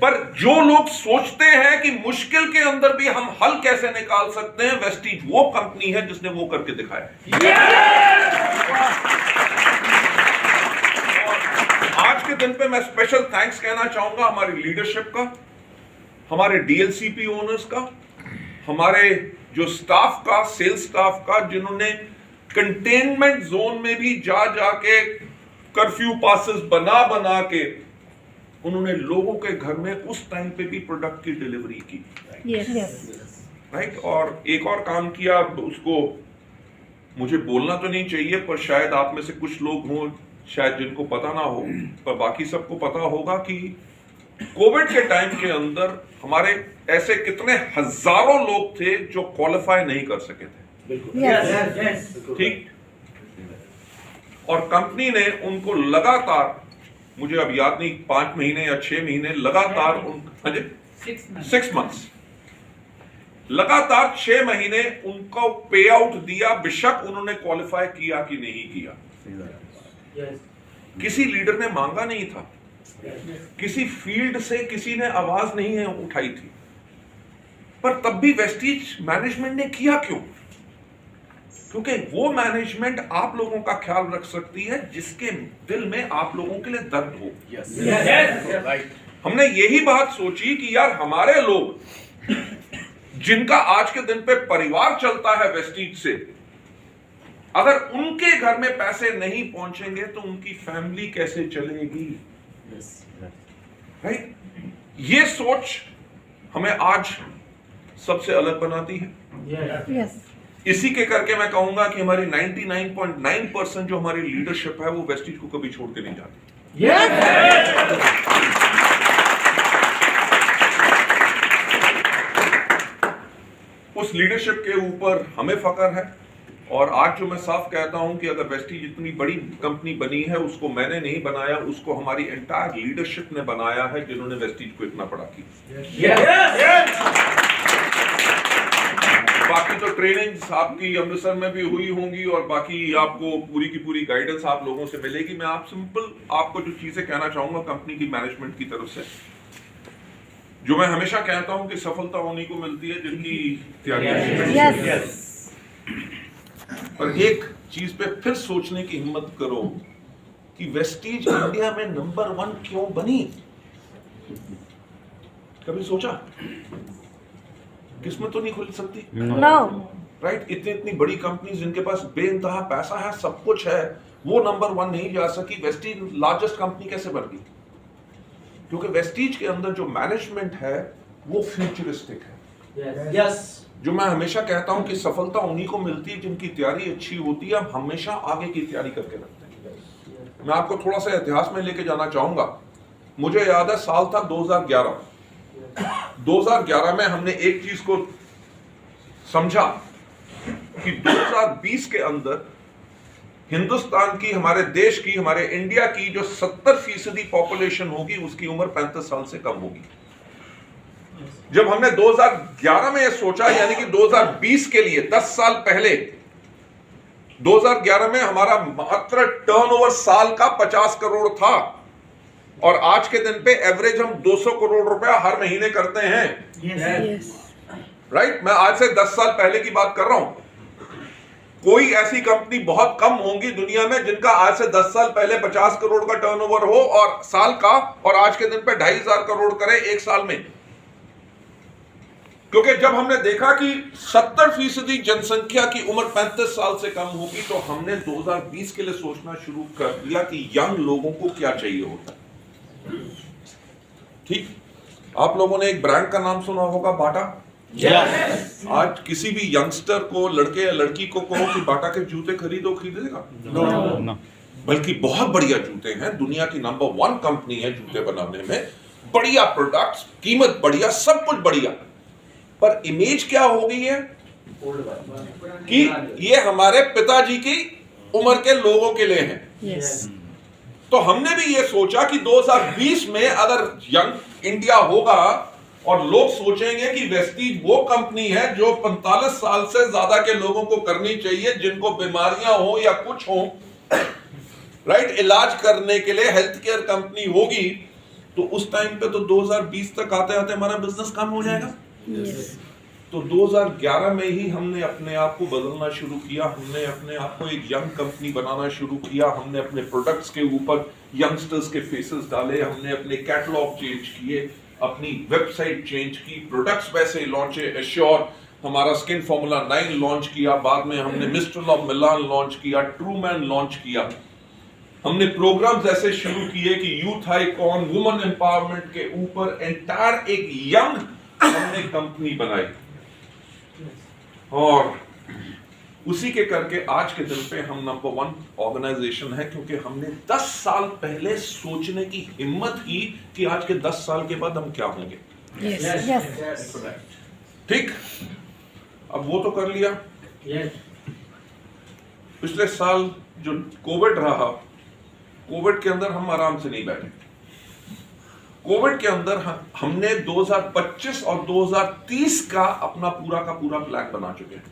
पर जो लोग सोचते हैं कि मुश्किल के अंदर भी हम हल कैसे निकाल सकते हैं, वेस्टीज वो कंपनी है जिसने वो करके दिखाया। आज के दिन पे मैं स्पेशल थैंक्स कहना चाहूंगा हमारी लीडरशिप का, हमारे DLCP ओनर्स का, हमारे जो स्टाफ का, सेल्स स्टाफ का, जिन्होंने कंटेनमेंट जोन में भी जाके कर्फ्यू पासेस बना के उन्होंने लोगों के घर में उस टाइम पे भी प्रोडक्ट की डिलीवरी की। राइट। और एक और काम किया, उसको मुझे बोलना तो नहीं चाहिए, पर शायद आप में से कुछ लोग हों शायद जिनको पता ना हो, पर बाकी सबको पता होगा कि कोविड के टाइम के अंदर हमारे ऐसे कितने हजारों लोग थे जो क्वालिफाई नहीं कर सके थे। ठीक। और कंपनी ने उनको लगातार, मुझे अब याद नहीं, 5 महीने या 6 महीने लगातार 6 मंथ्स लगातार 6 महीने उनको पे आउट दिया, बेशक उन्होंने क्वालिफाई किया कि नहीं किया। किसी लीडर ने मांगा नहीं था, किसी फील्ड से किसी ने आवाज नहीं है उठाई थी, पर तब भी वेस्टीज मैनेजमेंट ने किया। क्यों? क्योंकि वो मैनेजमेंट आप लोगों का ख्याल रख सकती है जिसके दिल में आप लोगों के लिए दर्द हो। हमने यही बात सोची कि यार हमारे लोग जिनका आज के दिन पे परिवार चलता है वेस्टीज से, अगर उनके घर में पैसे नहीं पहुंचेंगे तो उनकी फैमिली कैसे चलेगी। राइट। ये सोच हमें आज सबसे अलग बनाती है। Yes. इसी के करके मैं कहूंगा कि हमारी 99.9% जो हमारी लीडरशिप है वो वेस्टीज को कभी छोड़ के नहीं जाती। उस लीडरशिप के ऊपर हमें फख्र है। और आज जो मैं साफ कहता हूं कि अगर वेस्टीज इतनी बड़ी कंपनी बनी है उसको मैंने नहीं बनाया, उसको हमारी एंटायर लीडरशिप ने बनाया है, जिन्होंने वेस्टीज को इतना बड़ा किया। बाकी तो ट्रेनिंग्स आपकी अमृतसर में भी हुई होंगी और बाकी आपको पूरी की पूरी गाइडेंस आप लोगों से मिलेगी। मैं आपको जो चीजें कहना चाहूंगा कंपनी की मैनेजमेंट की तरफ से, जो मैं हमेशा कहता हूं कि सफलता उन्हीं को मिलती है जिनकी तैयारी। Yes. पर एक चीज पे फिर सोचने की हिम्मत करो कि वेस्टीज इंडिया में नंबर 1 क्यों बनी? कभी सोचा? किस्मत तो नहीं खुल सकती? No. राइट? इतनी बड़ी कंपनी जिनके पास बेइंतहा पैसा है, सब कुछ है, वो नंबर 1 नहीं जा सकी। वेस्टीज लार्जेस्ट कंपनी कैसे बन गई? क्योंकि वेस्टीज के अंदर जो मैनेजमेंट है वो फ्यूचरिस्टिक है। Yes. जो मैं हमेशा कहता हूं कि सफलता उन्हीं को मिलती है जिनकी तैयारी अच्छी होती है। हम हमेशा आगे की तैयारी करके रखते हैं। मैं आपको थोड़ा सा इतिहास में लेके जाना चाहूंगा। मुझे याद है साल था 2011। 2011 में हमने एक चीज को समझा कि 2020 के अंदर हिंदुस्तान की, हमारे देश की, हमारे इंडिया की जो 70% पॉपुलेशन होगी उसकी उम्र 35 साल से कम होगी। जब हमने 2011 में यह सोचा, यानी कि 2020 के लिए 10 साल पहले, 2011 में हमारा मात्र टर्नओवर साल का 50 करोड़ था और आज के दिन पे एवरेज हम 200 करोड़ रुपया हर महीने करते हैं। Yes. राइट? मैं आज से 10 साल पहले की बात कर रहा हूं। कोई ऐसी कंपनी बहुत कम होंगी दुनिया में जिनका आज से 10 साल पहले 50 करोड़ का टर्नओवर हो और साल का, और आज के दिन पे 2,500 करोड़ करे एक साल में। क्योंकि जब हमने देखा कि 70% जनसंख्या की उम्र 35 साल से कम होगी तो हमने 2020 के लिए सोचना शुरू कर दिया कि यंग लोगों को क्या चाहिए होता है। ठीक? आप लोगों ने एक ब्रांड का नाम सुना होगा, बाटा। Yes. आज किसी भी यंगस्टर को, लड़के या लड़की को कहो कि बाटा के जूते खरीदेगा? No. बल्कि बहुत बढ़िया जूते हैं, दुनिया की नंबर 1 कंपनी है जूते बनाने में, बढ़िया प्रोडक्ट्स, कीमत बढ़िया, सब कुछ बढ़िया। पर इमेज क्या हो गई है कि ये हमारे पिताजी की उम्र के लोगों के लिए है। Yes. तो हमने भी ये सोचा कि 2020 में अगर यंग इंडिया होगा और लोग सोचेंगे कि वेस्टीज वो कंपनी है जो 45 साल से ज्यादा के लोगों को करनी चाहिए, जिनको बीमारियां हो या कुछ हो, राइट, इलाज करने के लिए हेल्थ केयर कंपनी होगी, तो उस टाइम पे तो 2020 तक आते आते हमारा बिजनेस कम हो जाएगा। Yes. तो 2011 में ही हमने अपने आप को बदलना शुरू किया। हमने अपने आप को एक यंग कंपनी बनाना शुरू किया। हमने अपने प्रोडक्ट्स के ऊपर यंगस्टर्स के फेसेस डाले, हमने अपने कैटलॉग चेंज किए, अपनी वेबसाइट चेंज की, प्रोडक्ट्स वैसे लॉन्च, एश्योर, हमारा स्किन फॉर्मूला 9 लॉन्च किया, बाद में हमने मिस्टर ऑफ मिलान लॉन्च किया, ट्रूमैन लॉन्च किया। हमने प्रोग्राम्स ऐसे शुरू किए कि यूथ आइकॉन, वुमेन एम्पावरमेंट के ऊपर एंटायर एक यंग हमने कंपनी बनाई। और उसी के करके आज के दिन पे हम नंबर 1 ऑर्गेनाइजेशन है, क्योंकि हमने 10 साल पहले सोचने की हिम्मत की कि आज के 10 साल के बाद हम क्या होंगे। Yes. Yes. ठीक? अब वो तो कर लिया। Yes. पिछले साल जो कोविड रहा, कोविड के अंदर हम आराम से नहीं बैठे। कोविड के अंदर हमने 2025 और 2030 का अपना पूरा का पूरा प्लान बना चुके हैं।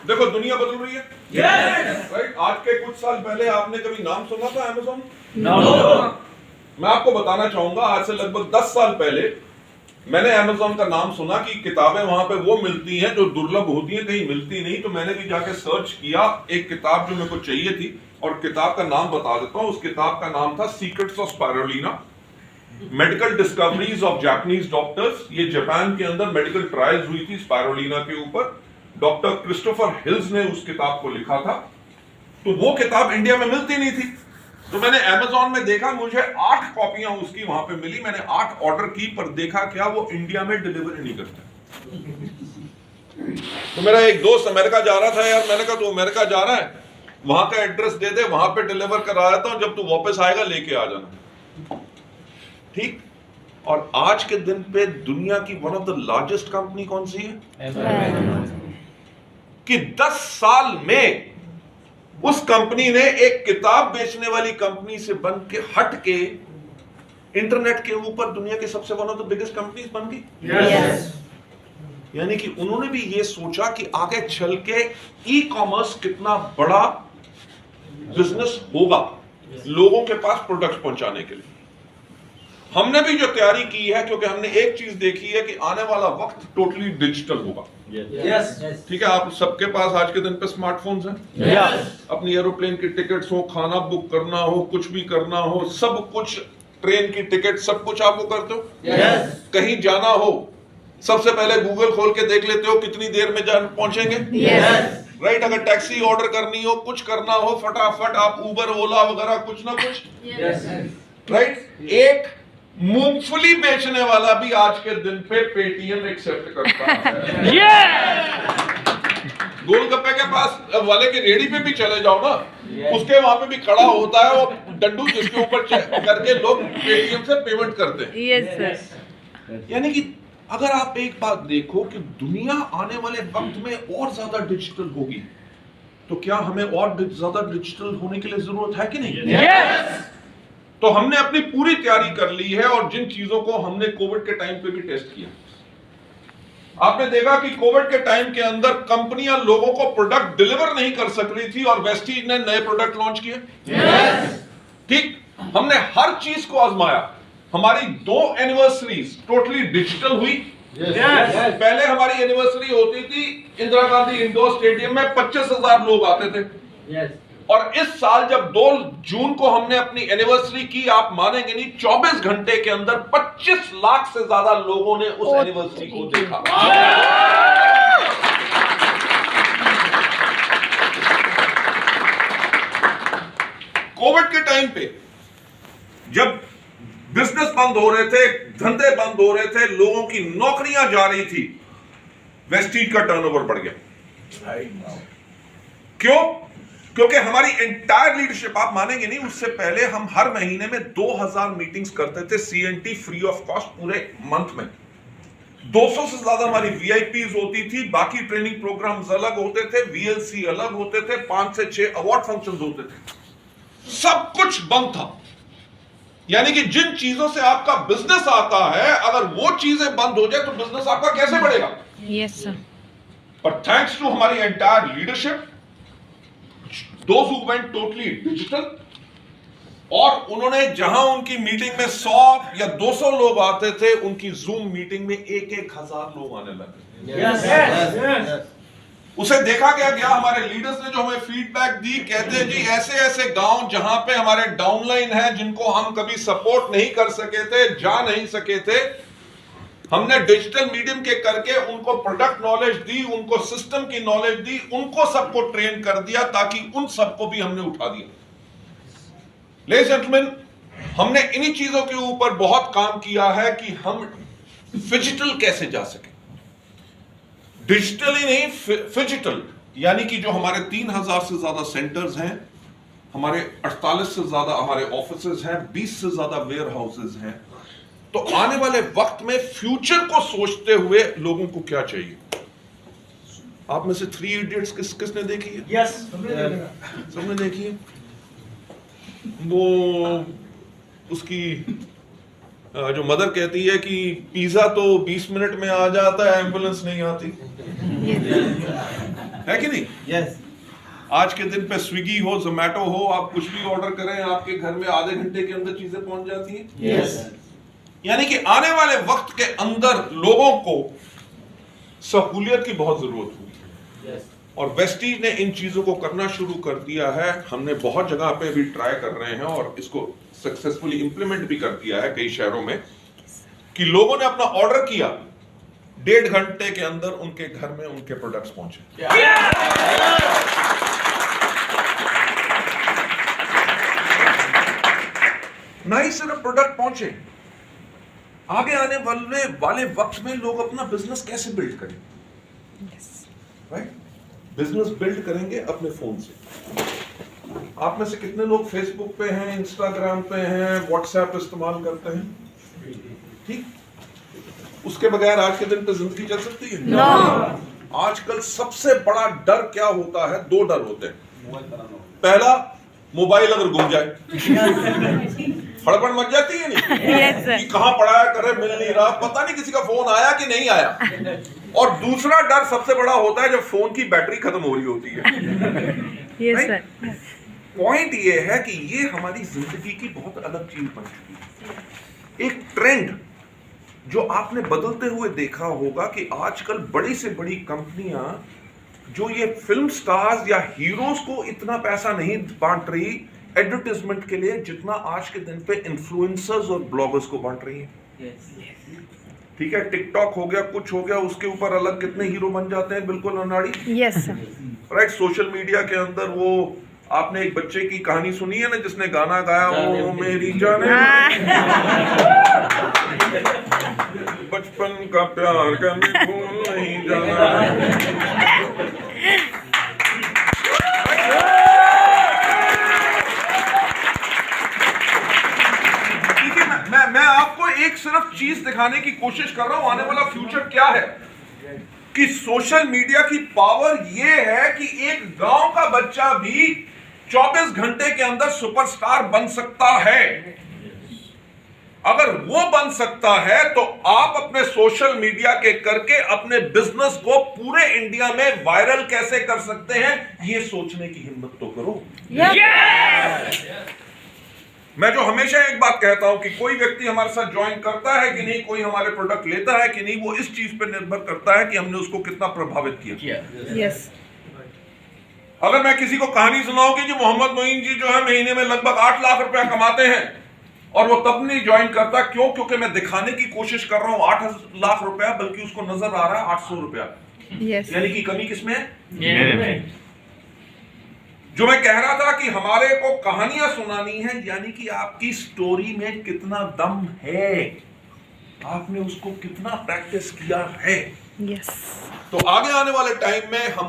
देखो दुनिया बदल रही है। Yes. राइट? आज के कुछ साल पहले आपने कभी नाम सुना था अमेज़न? No. मैं आपको बताना चाहूंगा, आज से लगभग 10 साल पहले मैंने अमेज़न का नाम सुना कि किताबें वहां पे वो मिलती हैं जो दुर्लभ होती हैं, कहीं मिलती नहीं। तो मैंने भी जाके सर्च किया एक किताब जो मेरे को चाहिए थी, और किताब का नाम बता देता हूं। उस किताब का नाम था secrets of spirulina, medical discoveries of Japanese doctors. ये जापान के अंदर मेडिकल ट्रायल्स हुई थी स्पाइरुलिना के ऊपर। डॉक्टर क्रिस्टोफर हिल्स ने उस किताब को लिखा था। तो वो किताब इंडिया में मिलती नहीं थी, तो मैंने Amazon में देखा, मुझे 8 कॉपियां उसकी वहां पे मिली। मैंने 8 ऑर्डर की, पर देखा क्या, वो इंडिया में डिलीवरी नहीं करते। तो मेरा एक दोस्त अमेरिका जा रहा था यार, मैंने कहा तू अमेरिका जा रहा है, वहां का एड्रेस दे दे, वहां पे डिलीवर करा देता हूं, जब तू वापस आएगा लेके आ जाना। ठीक। और आज के दिन पे दुनिया की one of the largest company कौन सी है? कि 10 साल में उस कंपनी ने एक किताब बेचने वाली कंपनी से बन के हट के इंटरनेट के ऊपर दुनिया के सबसे one of the biggest companies बन गई। Yes. यानी कि उन्होंने भी ये सोचा कि आगे चल के ई कॉमर्स कितना बड़ा बिजनेस होगा लोगों के पास प्रोडक्ट्स पहुंचाने के लिए। हमने भी जो तैयारी की है, क्योंकि हमने एक चीज देखी है कि आने वाला वक्त टोटली डिजिटल होगा। ठीक है, आप सबके पास आज के दिन पे स्मार्टफोन्स हैं। अपनी एरोप्लेन की टिकट्स हो, खाना बुक करना हो, कुछ भी करना हो, सब कुछ, ट्रेन की टिकट, सब कुछ आप वो करते हो। कहीं जाना हो, सबसे पहले गूगल खोल के देख लेते हो कितनी देर में पहुंचेंगे। राइट। अगर टैक्सी ऑर्डर करनी हो, कुछ करना हो, फटाफट आप उबर, ओला वगैरह कुछ ना कुछ। राइट। एक मूंगफली बेचने वाला भी आज के दिन पे पेटीएम एक्सेप्ट करता है। गोलगप्पे के पास वाले की रेडी पे भी चले जाओ ना, उसके वहां पे भी खड़ा होता है वो डंडू, जिसके ऊपर करके लोग पेटीएम से पेमेंट करते हैं। Yes, sir. यानी कि अगर आप एक बात देखो कि दुनिया आने वाले वक्त में और ज्यादा डिजिटल होगी, तो क्या हमें और ज्यादा डिजिटल होने के लिए जरूरत है कि नहीं? तो हमने अपनी पूरी तैयारी कर ली है, और जिन चीजों को हमने कोविड के टाइम पे भी टेस्ट किया, आपने देखा कि कोविड के टाइम के अंदर कंपनियां लोगों को प्रोडक्ट डिलीवर नहीं कर सक रही थी और वेस्टीज ने नए प्रोडक्ट लॉन्च किए। ठीक। हमने हर चीज को आजमाया। हमारी 2 एनिवर्सरीज टोटली डिजिटल हुई। पहले हमारी एनिवर्सरी होती थी इंदिरा गांधी इंडोर स्टेडियम में, 25,000 लोग आते थे। और इस साल जब 2 जून को हमने अपनी एनिवर्सरी की, आप मानेंगे नहीं, 24 घंटे के अंदर 25 लाख से ज्यादा लोगों ने उस एनिवर्सरी को देखा। कोविड के टाइम पे जब बिजनेस बंद हो रहे थे, धंधे बंद हो रहे थे, लोगों की नौकरियां जा रही थी, वेस्टीज का टर्नओवर बढ़ गया। क्यों? क्योंकि हमारी एंटायर लीडरशिप, आप मानेंगे नहीं, उससे पहले हम हर महीने में 2000 मीटिंग्स करते थे, CNT फ्री ऑफ कॉस्ट पूरे मंथ में। 200 से ज्यादा हमारी VIPs होती थी, बाकी ट्रेनिंग प्रोग्राम्स अलग होते थे, VLC अलग होते थे, 5 से 6 अवार्ड फंक्शंस होते थे। सब कुछ बंद था। यानी कि जिन चीजों से आपका बिजनेस आता है, अगर वो चीजें बंद हो जाए तो बिजनेस आपका कैसे बढ़ेगा? Yes, sir. पर थैंक्स टू हमारी entire leadership, those who went totally digital, और उन्होंने जहां उनकी मीटिंग में 100 या 200 लोग आते थे, उनकी जूम मीटिंग में 1,000 लोग आने लगे। उसे देखा गया हमारे लीडर्स ने जो हमें फीडबैक दी, कहते हैं जी ऐसे ऐसे गांव जहां पे हमारे डाउनलाइन है, जिनको हम कभी सपोर्ट नहीं कर सके थे, जा नहीं सके थे, हमने डिजिटल मीडियम के करके उनको प्रोडक्ट नॉलेज दी, उनको सिस्टम की नॉलेज दी, उनको सबको ट्रेन कर दिया, ताकि उन सबको भी हमने उठा दिया। लेडीज एंड जेंटलमैन, हमने इन्हीं चीजों के ऊपर बहुत काम किया है कि हम फिजिटल कैसे जा सके। डिजिटली नहीं, फिजिटल, यानी कि जो हमारे 3000 से ज्यादा सेंटर्स हैं, हमारे 48 से ज्यादा हमारे ऑफिसेज हैं, 20 से ज्यादा वेयर हाउसेज हैं। तो आने वाले वक्त में फ्यूचर को सोचते हुए लोगों को क्या चाहिए? आप में से 3 इडियट्स किसने देखी है? यस, सबने देखी है। वो उसकी जो मदर कहती है कि पिज्जा तो 20 मिनट में आ जाता है, एम्बुलेंस नहीं आती, है कि नहीं? यस। आज के दिन पे स्विगी हो, जोमेटो हो, आप कुछ भी ऑर्डर करें, आपके घर में आधे घंटे के अंदर चीजें पहुंच जाती हैं। यस। यानी कि आने वाले वक्त के अंदर लोगों को सहूलियत की बहुत जरूरत होगी। यस। और वेस्टीज ने इन चीजों को करना शुरू कर दिया है। हमने बहुत जगह पे भी ट्राई कर रहे हैं और इसको सक्सेसफुली इंप्लीमेंट भी कर दिया है कई शहरों में, कि लोगों ने अपना ऑर्डर किया, 1.5 घंटे के अंदर उनके घर में उनके प्रोडक्ट्स पहुंचे। ढाई सिर्फ प्रोडक्ट पहुंचे, आगे आने वाले वक्त में लोग अपना बिजनेस कैसे बिल्ड करें? राइट, बिजनेस बिल्ड करेंगे अपने फोन से। आप में से कितने लोग फेसबुक पे हैं, इंस्टाग्राम पे हैं, व्हाट्सएप इस्तेमाल करते हैं? ठीक, उसके बगैर आज के दिन पे जिंदगी चल सकती है? No. आजकल सबसे बड़ा डर क्या होता है? दो डर होते हैं। पहला, मोबाइल अगर गुम जाए, फड़फड़ मच जाती है नहीं? Yes, sir. कि कहां पड़ा है, करे मिल नहीं रहा, पता नहीं किसी का फोन आया कि नहीं आया। और दूसरा डर सबसे बड़ा होता है जब फोन की बैटरी खत्म हो रही होती है। Yes, sir. पॉइंट ये है कि ये हमारी जिंदगी की बहुत अलग चीज बन चुकी है। एक ट्रेंड जो आपने बदलते हुए देखा होगा कि आजकल बड़ी से बड़ी कंपनियां जो ये फिल्म स्टार्स या हीरोज को इतना पैसा नहीं बांट रही एडवर्टाइजमेंट के लिए, जितना आज के दिन पे इन्फ्लुएंसर्स और ब्लॉगर्स को बांट रही है। ठीक है, टिकटॉक हो गया, कुछ हो गया, उसके ऊपर अलग कितने हीरो बन जाते हैं, बिल्कुल अनाड़ी। Yes, sir. Right, social media के अंदर वो आपने एक बच्चे की कहानी सुनी है ना, जिसने गाना गाया, वो मेरी जाने बचपन का प्यार कभी भूल नहीं जाना। मैं आपको एक सिर्फ चीज दिखाने की कोशिश कर रहा हूं, आने वाला फ्यूचर क्या है, कि सोशल मीडिया की पावर ये है कि एक गांव का बच्चा भी 24 घंटे के अंदर सुपरस्टार बन सकता है। अगर वो बन सकता है तो आप अपने सोशल मीडिया के करके अपने बिजनेस को पूरे इंडिया में वायरल कैसे कर सकते हैं, ये सोचने की हिम्मत तो करो। मैं जो हमेशा एक बात कहता हूं कि कोई व्यक्ति हमारे साथ ज्वाइन करता है कि नहीं, कोई हमारे प्रोडक्ट लेता है कि नहीं, वो इस चीज पर निर्भर करता है कि हमने उसको कितना प्रभावित किया। Yes. अगर मैं किसी को कहानी सुनाऊं कि जी मोहम्मद मोइन जी जो है महीने में लगभग 8 लाख रुपया कमाते हैं, और वो तब नहीं ज्वाइन करता, क्यों? क्योंकि मैं दिखाने की कोशिश कर रहा हूं 8 लाख रुपया, बल्कि उसको नजर आ रहा है 800 रुपया। Yes. यानी कि कमी किसमें है? जो मैं कह रहा था कि हमारे को कहानियां सुनानी है, यानी कि आपकी स्टोरी में कितना दम है, आपने उसको कितना प्रैक्टिस किया है। Yes. तो आगे आने वाले टाइम में हम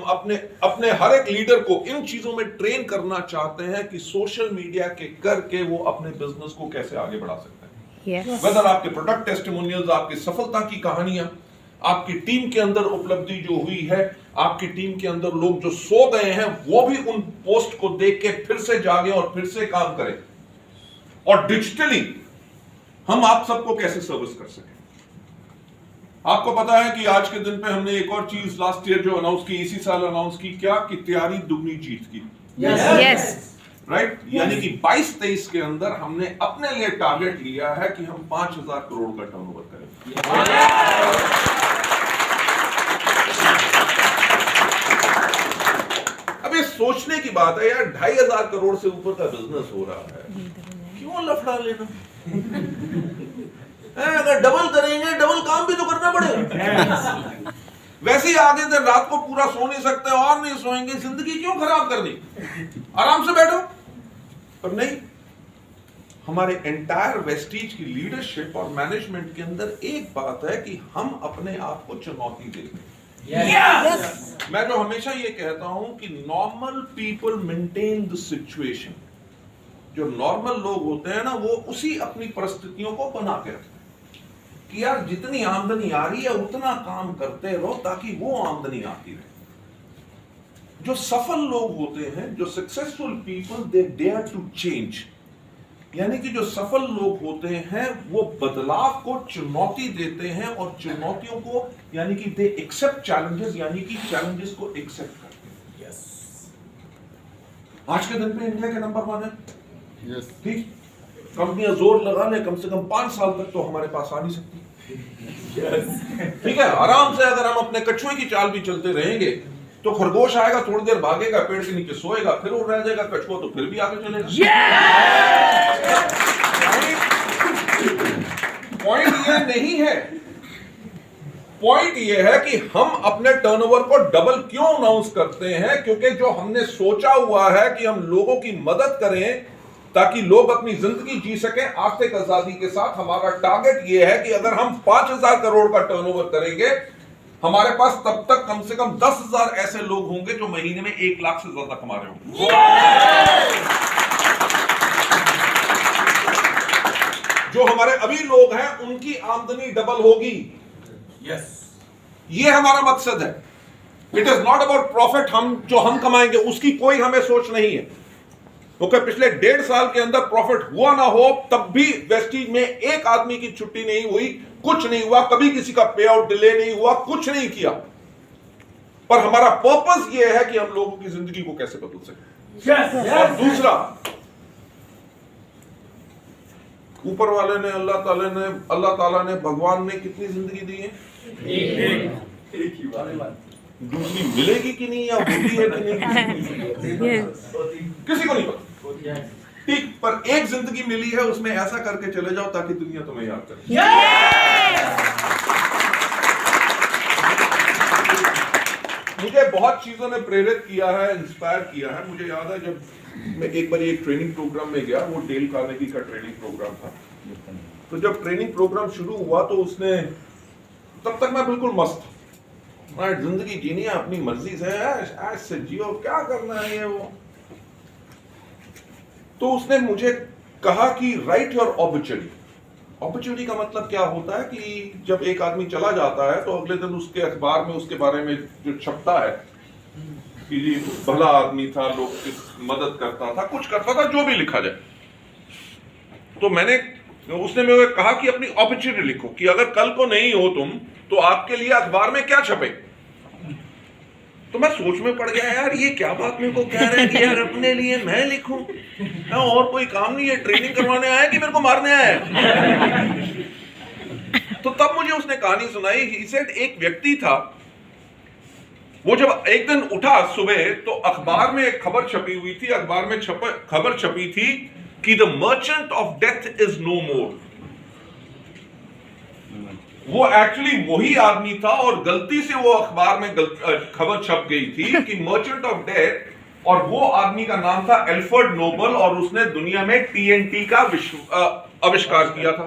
अपने हर एक लीडर को इन चीजों में ट्रेन करना चाहते हैं कि सोशल मीडिया के करके वो अपने बिजनेस को कैसे आगे बढ़ा सकते हैं। Yes. वेदर आपके प्रोडक्ट टेस्टिमोनियल्स, आपकी सफलता की कहानियां, आपकी टीम के अंदर उपलब्धि जो हुई है, आपकी टीम के अंदर लोग जो सो गए हैं वो भी उन पोस्ट को देख के फिर से जागे और फिर से काम करें, और डिजिटली हम आप सबको कैसे सर्विस कर सकें। आपको पता है कि आज के दिन पे हमने एक और चीज लास्ट ईयर जो अनाउंस की, इसी साल अनाउंस की, क्या कि तैयारी दुगनी जीत की। Yes. राइट, यानी कि 22-23 के अंदर हमने अपने लिए टारगेट लिया है कि हम 5,000 करोड़ का टर्नओवर करें। अब ये सोचने की बात है यार, 2,500 करोड़ से ऊपर का बिजनेस हो रहा है, क्यों लफड़ा लेना? अगर डबल करेंगे, डबल काम भी तो करना पड़ेगा। वैसे ही आगे दिन रात को पूरा सो नहीं सकते और नहीं सोएंगे, जिंदगी क्यों खराब करनी, आराम से बैठो। पर नहीं, हमारे एंटायर वेस्टीज की लीडरशिप और मैनेजमेंट के अंदर एक बात है कि हम अपने आप को चुनौती देते हैं। Yes. मैं जो हमेशा ये कहता हूं कि normal people maintain the situation. जो नॉर्मल लोग होते हैं ना, वो उसी अपनी परिस्थितियों को बना के रखते हैं कि यार जितनी आमदनी आ रही है उतना काम करते रहो ताकि वो आमदनी आती रहे। जो सफल लोग होते हैं, जो successful people, they dare to change, यानी कि जो सफल लोग होते हैं वो बदलाव को चुनौती देते हैं, और चुनौतियों को यानी कि दे एक्सेप्ट चैलेंजेस, यानी कि चैलेंजेस को एक्सेप्ट करते हैं। आज के दिन पे इंडिया के नंबर 1 है। ठीक, कंपनियां जोर लगा ले, कम से कम 5 साल तक तो हमारे पास आ नहीं सकती। ठीक है, आराम से अगर हम अपने कछुए की चाल भी चलते रहेंगे तो खरगोश आएगा, थोड़ी देर भागेगा, पेड़ के नीचे सोएगा, फिर वो रह जाएगा, कछुआ तो फिर भी आगे चलेगा। पॉइंट ये नहीं है, पॉइंट ये है कि हम अपने टर्नओवर को डबल क्यों अनाउंस करते हैं, क्योंकि जो हमने सोचा हुआ है कि हम लोगों की मदद करें ताकि लोग अपनी जिंदगी जी सकें आर्थिक आजादी के साथ। हमारा टारगेट यह है कि अगर हम 5,000 करोड़ का टर्नओवर करेंगे, हमारे पास तब तक कम से कम 10,000 ऐसे लोग होंगे जो महीने में 1 लाख से ज्यादा कमा रहे होंगे। जो हमारे अभी लोग हैं उनकी आमदनी डबल होगी। ये हमारा मकसद है। It is not about profit, हम कमाएंगे उसकी कोई हमें सोच नहीं है। क्योंकि पिछले 1.5 साल के अंदर प्रॉफिट हुआ ना हो, तब भी वेस्टीज में एक आदमी की छुट्टी नहीं हुई, कुछ नहीं हुआ, कभी किसी का पे आउट डिले नहीं हुआ, कुछ नहीं किया। पर हमारा पर्पस यह है कि हम लोगों की जिंदगी को कैसे बदल सकें। और दूसरा, ऊपर वाले ने अल्लाह ताला ने भगवान ने कितनी जिंदगी दी है? एक ही बार। दूसरी मिलेगी कि नहीं या होती है कि नहीं किसी को नहीं पता। ठीक, पर एक जिंदगी मिली है, उसमें ऐसा करके चले जाओ ताकि दुनिया तुम्हें याद करे। मुझे बहुत चीजों ने प्रेरित किया है, इंस्पायर किया है। मुझे याद है जब मैं एक बार एक ट्रेनिंग प्रोग्राम में गया, वो डेल कार्नेगी का ट्रेनिंग प्रोग्राम था। तो जब ट्रेनिंग प्रोग्राम शुरू हुआ तो उसने, तब तक मैं बिल्कुल मस्त था, मैं जिंदगी जीनी है अपनी मर्जी से, ऐसे जियो, क्या करना है ये वो। तो उसने मुझे कहा कि राइट योर ऑब्चुरी। ऑब्चुरी का मतलब क्या होता है कि जब एक आदमी चला जाता है तो अगले दिन उसके अखबार में उसके बारे में जो छपता है कि ये भला आदमी था, लोग की मदद करता था, कुछ करता था, जो भी लिखा जाए। तो उसने मुझे कहा कि अपनी ऑब्चुरी लिखो कि अगर कल को नहीं हो तुम, तो आपके लिए अखबार में क्या छपे। तो मैं सोच में पड़ गया, यार ये क्या बात मेरे को कह रहे हैं कि यार अपने लिए मैं लिखूं, और कोई काम नहीं है, ट्रेनिंग करवाने आया कि मेरे को मारने आया है। तो तब मुझे उसने कहानी सुनाई। ही सेड एक व्यक्ति था, वो जब एक दिन उठा सुबह तो अखबार में एक खबर छपी हुई थी, अखबार में खबर छपी थी कि the merchant of death is no more. वो एक्चुअली वही आदमी था और गलती से वो अखबार में खबर छप गई थी कि मर्चेंट ऑफ डेथ, और वो आदमी का नाम था एल्फ्रेड नोबल, और उसने दुनिया में टीएनटी का आविष्कार किया था।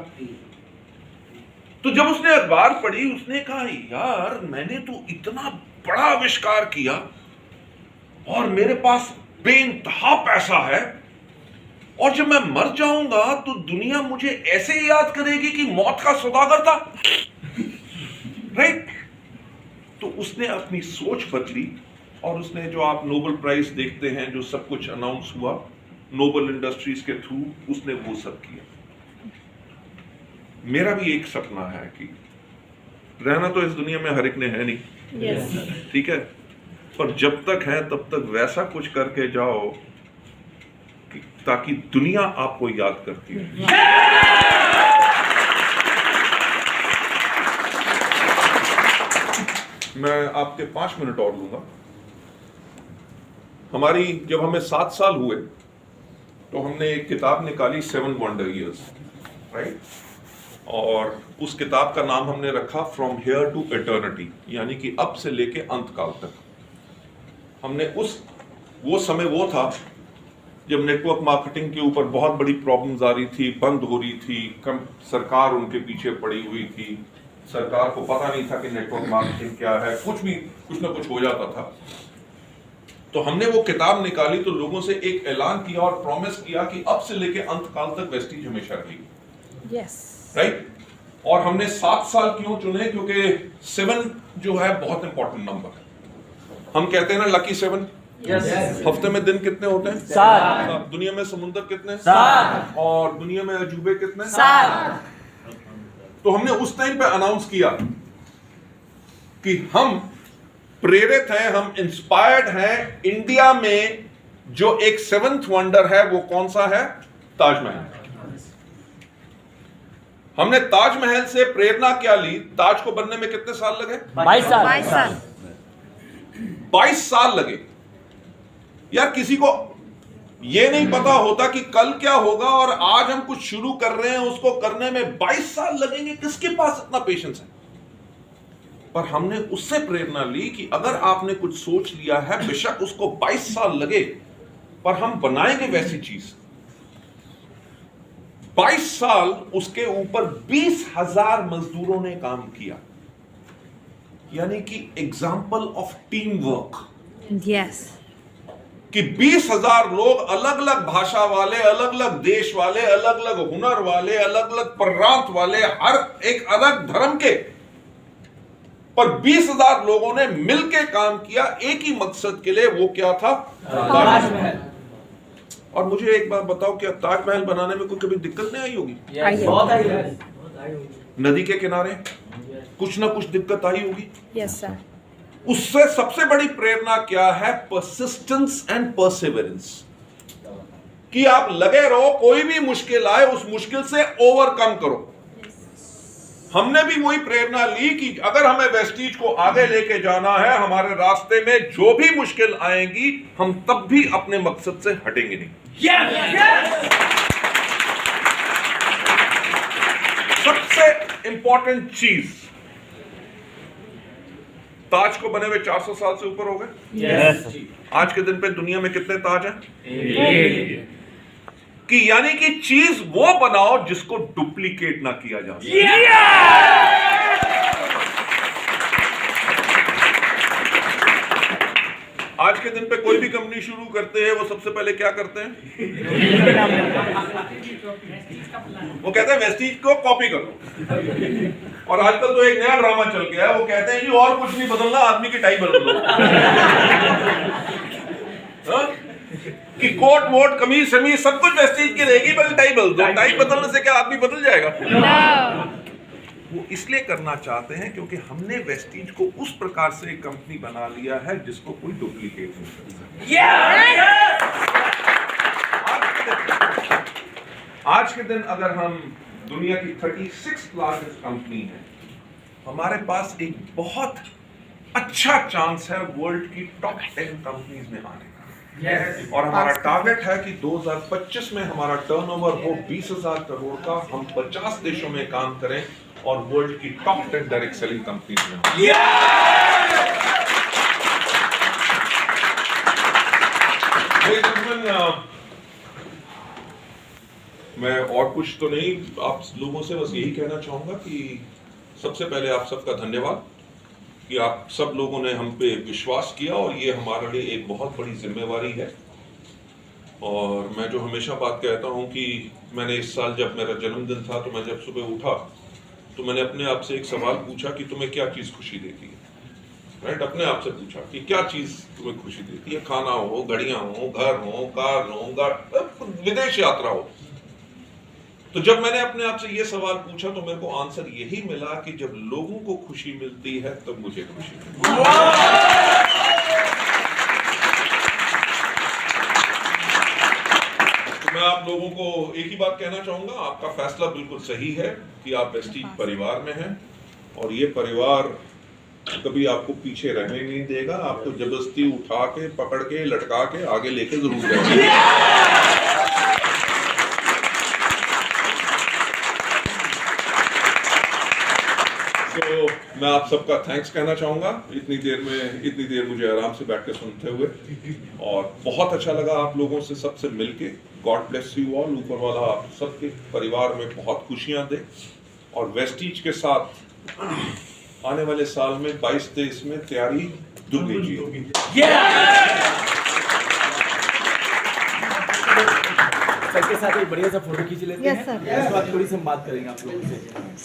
तो जब उसने अखबार पढ़ी, उसने कहा यार मैंने तो इतना बड़ा आविष्कार किया और मेरे पास बेइंतहा पैसा है, और जब मैं मर जाऊंगा तो दुनिया मुझे ऐसे याद करेगी कि मौत का सौदागर था। राइट? तो उसने अपनी सोच बदली और उसने, जो आप नोबेल प्राइज देखते हैं, जो सब कुछ अनाउंस हुआ नोबेल इंडस्ट्रीज के थ्रू, उसने वो सब किया। मेरा भी एक सपना है कि रहना तो इस दुनिया में हर एक ने है नहीं, ठीक है, पर जब तक है तब तक वैसा कुछ करके जाओ ताकि दुनिया आपको याद करती है। मैं आपके 5 मिनट और लूंगा। जब हमें 7 साल हुए तो हमने एक किताब निकाली 7 वंडर ईयर्स, राइट? और उस किताब का नाम हमने रखा फ्रॉम हियर टू एटर्निटी, यानी कि अब से लेके अंत काल तक। हमने वो समय वो था जब नेटवर्क मार्केटिंग के ऊपर बहुत बड़ी प्रॉब्लम्स आ रही थी, बंद हो रही थी, सरकार उनके पीछे पड़ी हुई थी, सरकार को पता नहीं था कि नेटवर्क मार्केटिंग क्या है, कुछ ना कुछ हो जाता था। तो हमने वो किताब निकाली तो लोगों से एक ऐलान किया और प्रॉमिस किया कि अब से लेके अंत काल तक वेस्टीज हमेशा रहेगी। राइट? और हमने 7 साल क्यों चुने? क्योंकि 7 जो है बहुत इंपॉर्टेंट नंबर है। हम कहते हैं ना लकी 7। हफ्ते में दिन कितने होते हैं? 7। दुनिया में समुंदर कितने? 7। और दुनिया में अजूबे कितने? 7। तो हमने उस टाइम पे अनाउंस किया कि हम प्रेरित हैं, हम इंस्पायर्ड हैं। इंडिया में जो एक 7th वंडर है वो कौन सा है? ताजमहल। हमने ताजमहल से प्रेरणा क्या ली? ताज को बनने में कितने साल लगे? 22 साल। 22 साल लगे। यार किसी को ये नहीं पता होता कि कल क्या होगा, और आज हम कुछ शुरू कर रहे हैं, उसको करने में 22 साल लगेंगे। किसके पास इतना पेशेंस है? पर हमने उससे प्रेरणा ली कि अगर आपने कुछ सोच लिया है, बेशक उसको 22 साल लगे, पर हम बनाएंगे वैसी चीज। 22 साल उसके ऊपर 20,000 मजदूरों ने काम किया, यानी कि example of team work. Yes. कि 20,000 लोग अलग अलग भाषा वाले, अलग अलग देश वाले, अलग अलग हुनर वाले, अलग अलग प्रांत वाले, हर एक अलग धर्म के, पर 20,000 लोगों ने मिलकर काम किया एक ही मकसद के लिए। वो क्या था? ताजमहल। और मुझे एक बात बताओ, क्या ताजमहल बनाने में कोई कभी दिक्कत नहीं आई होगी? बहुत आई है। नदी के किनारे कुछ ना कुछ दिक्कत आई होगी। Yes, sir. उससे सबसे बड़ी प्रेरणा क्या है? Persistence and Perseverance. कि आप लगे रहो, कोई भी मुश्किल आए उस मुश्किल से ओवरकम करो। हमने भी वही प्रेरणा ली कि अगर हमें वेस्टीज को आगे लेके जाना है, हमारे रास्ते में जो भी मुश्किल आएंगी, हम तब भी अपने मकसद से हटेंगे नहीं। सबसे इंपॉर्टेंट चीज, ताज को बने हुए 400 साल से ऊपर हो गए। आज के दिन पे दुनिया में कितने ताज हैं? कि यानी कि चीज वो बनाओ जिसको डुप्लीकेट ना किया जा सके। आज के दिन पे कोई भी कंपनी शुरू करते हैं, वो सबसे पहले क्या करते हैं? वो कहते हैं वेस्टीज को कॉपी करो। और आजकल तो एक नया ड्रामा चल गया है, वो कहते हैं जी और कुछ नहीं बदलना, आदमी की टाई बदल दो। कि कोट वोट कमीज शमीज सब कुछ वेस्टीज की रहेगी, बल्कि टाई बदल दो। टाई बदलने से क्या आदमी बदल जाएगा? No. वो इसलिए करना चाहते हैं क्योंकि हमने वेस्टीज को उस प्रकार से एक कंपनी बना लिया है जिसको कोई डुप्लीकेट नहीं कर सकता। आज के दिन अगर हम दुनिया की 36 लार्जेस्ट कंपनी है, हमारे पास एक बहुत अच्छा चांस है वर्ल्ड की टॉप 10 कंपनीज में आने का। और हमारा टारगेट है कि 2025 में हमारा टर्नओवर हो 20,000 करोड़ का, हम 50 देशों में काम करें और वर्ल्ड की टॉप 10 डायरेक्ट सेलिंग कंपनीज में। मैं और कुछ तो नहीं, आप लोगों से बस यही कहना चाहूंगा कि सबसे पहले आप सबका धन्यवाद कि आप सब लोगों ने हम पे विश्वास किया, और ये हमारे लिए एक बहुत बड़ी जिम्मेवारी है। और मैं जो हमेशा बात कहता हूँ कि मैंने इस साल जब मेरा जन्मदिन था, तो मैं जब सुबह उठा तो मैंने अपने आप से एक सवाल पूछा कि तुम्हें क्या चीज़ खुशी देती है। राइट, अपने आप से पूछा कि क्या चीज़ तुम्हें खुशी देती है। खाना हो, घड़ियाँ हो, घर हो, कार हो, विदेश यात्रा हो। तो जब मैंने अपने आप से ये सवाल पूछा तो मेरे को आंसर यही मिला कि जब लोगों को खुशी मिलती है तब मुझे खुशी मिलती है। तो मैं आप लोगों को एक ही बात कहना चाहूंगा, आपका फैसला बिल्कुल सही है कि आप वेस्टीज परिवार में हैं, और ये परिवार कभी आपको पीछे रहने नहीं देगा। आपको जबरदस्ती उठा के, पकड़ के, लटका के आगे लेके जरूर जाएगा। तो मैं आप सबका थैंक्स कहना चाहूंगा इतनी देर मुझे आराम से बैठ के सुनते हुए, और बहुत अच्छा लगा आप लोगों से सबसे मिलके। God bless you all. ऊपर वाला आप सबके परिवार में बहुत खुशियां दे, और वेस्टीज के साथ आने वाले साल में 22-23 में तैयारी दुगनी होगी। सबके साथ एक बढ़िया सा फोटो खींच लेते हैं। Yes, sir. उसके बाद थोड़ी सी हम बात करेंगे आप लोगों से।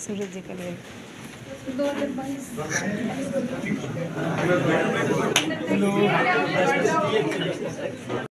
सूरज जी का लिए 2022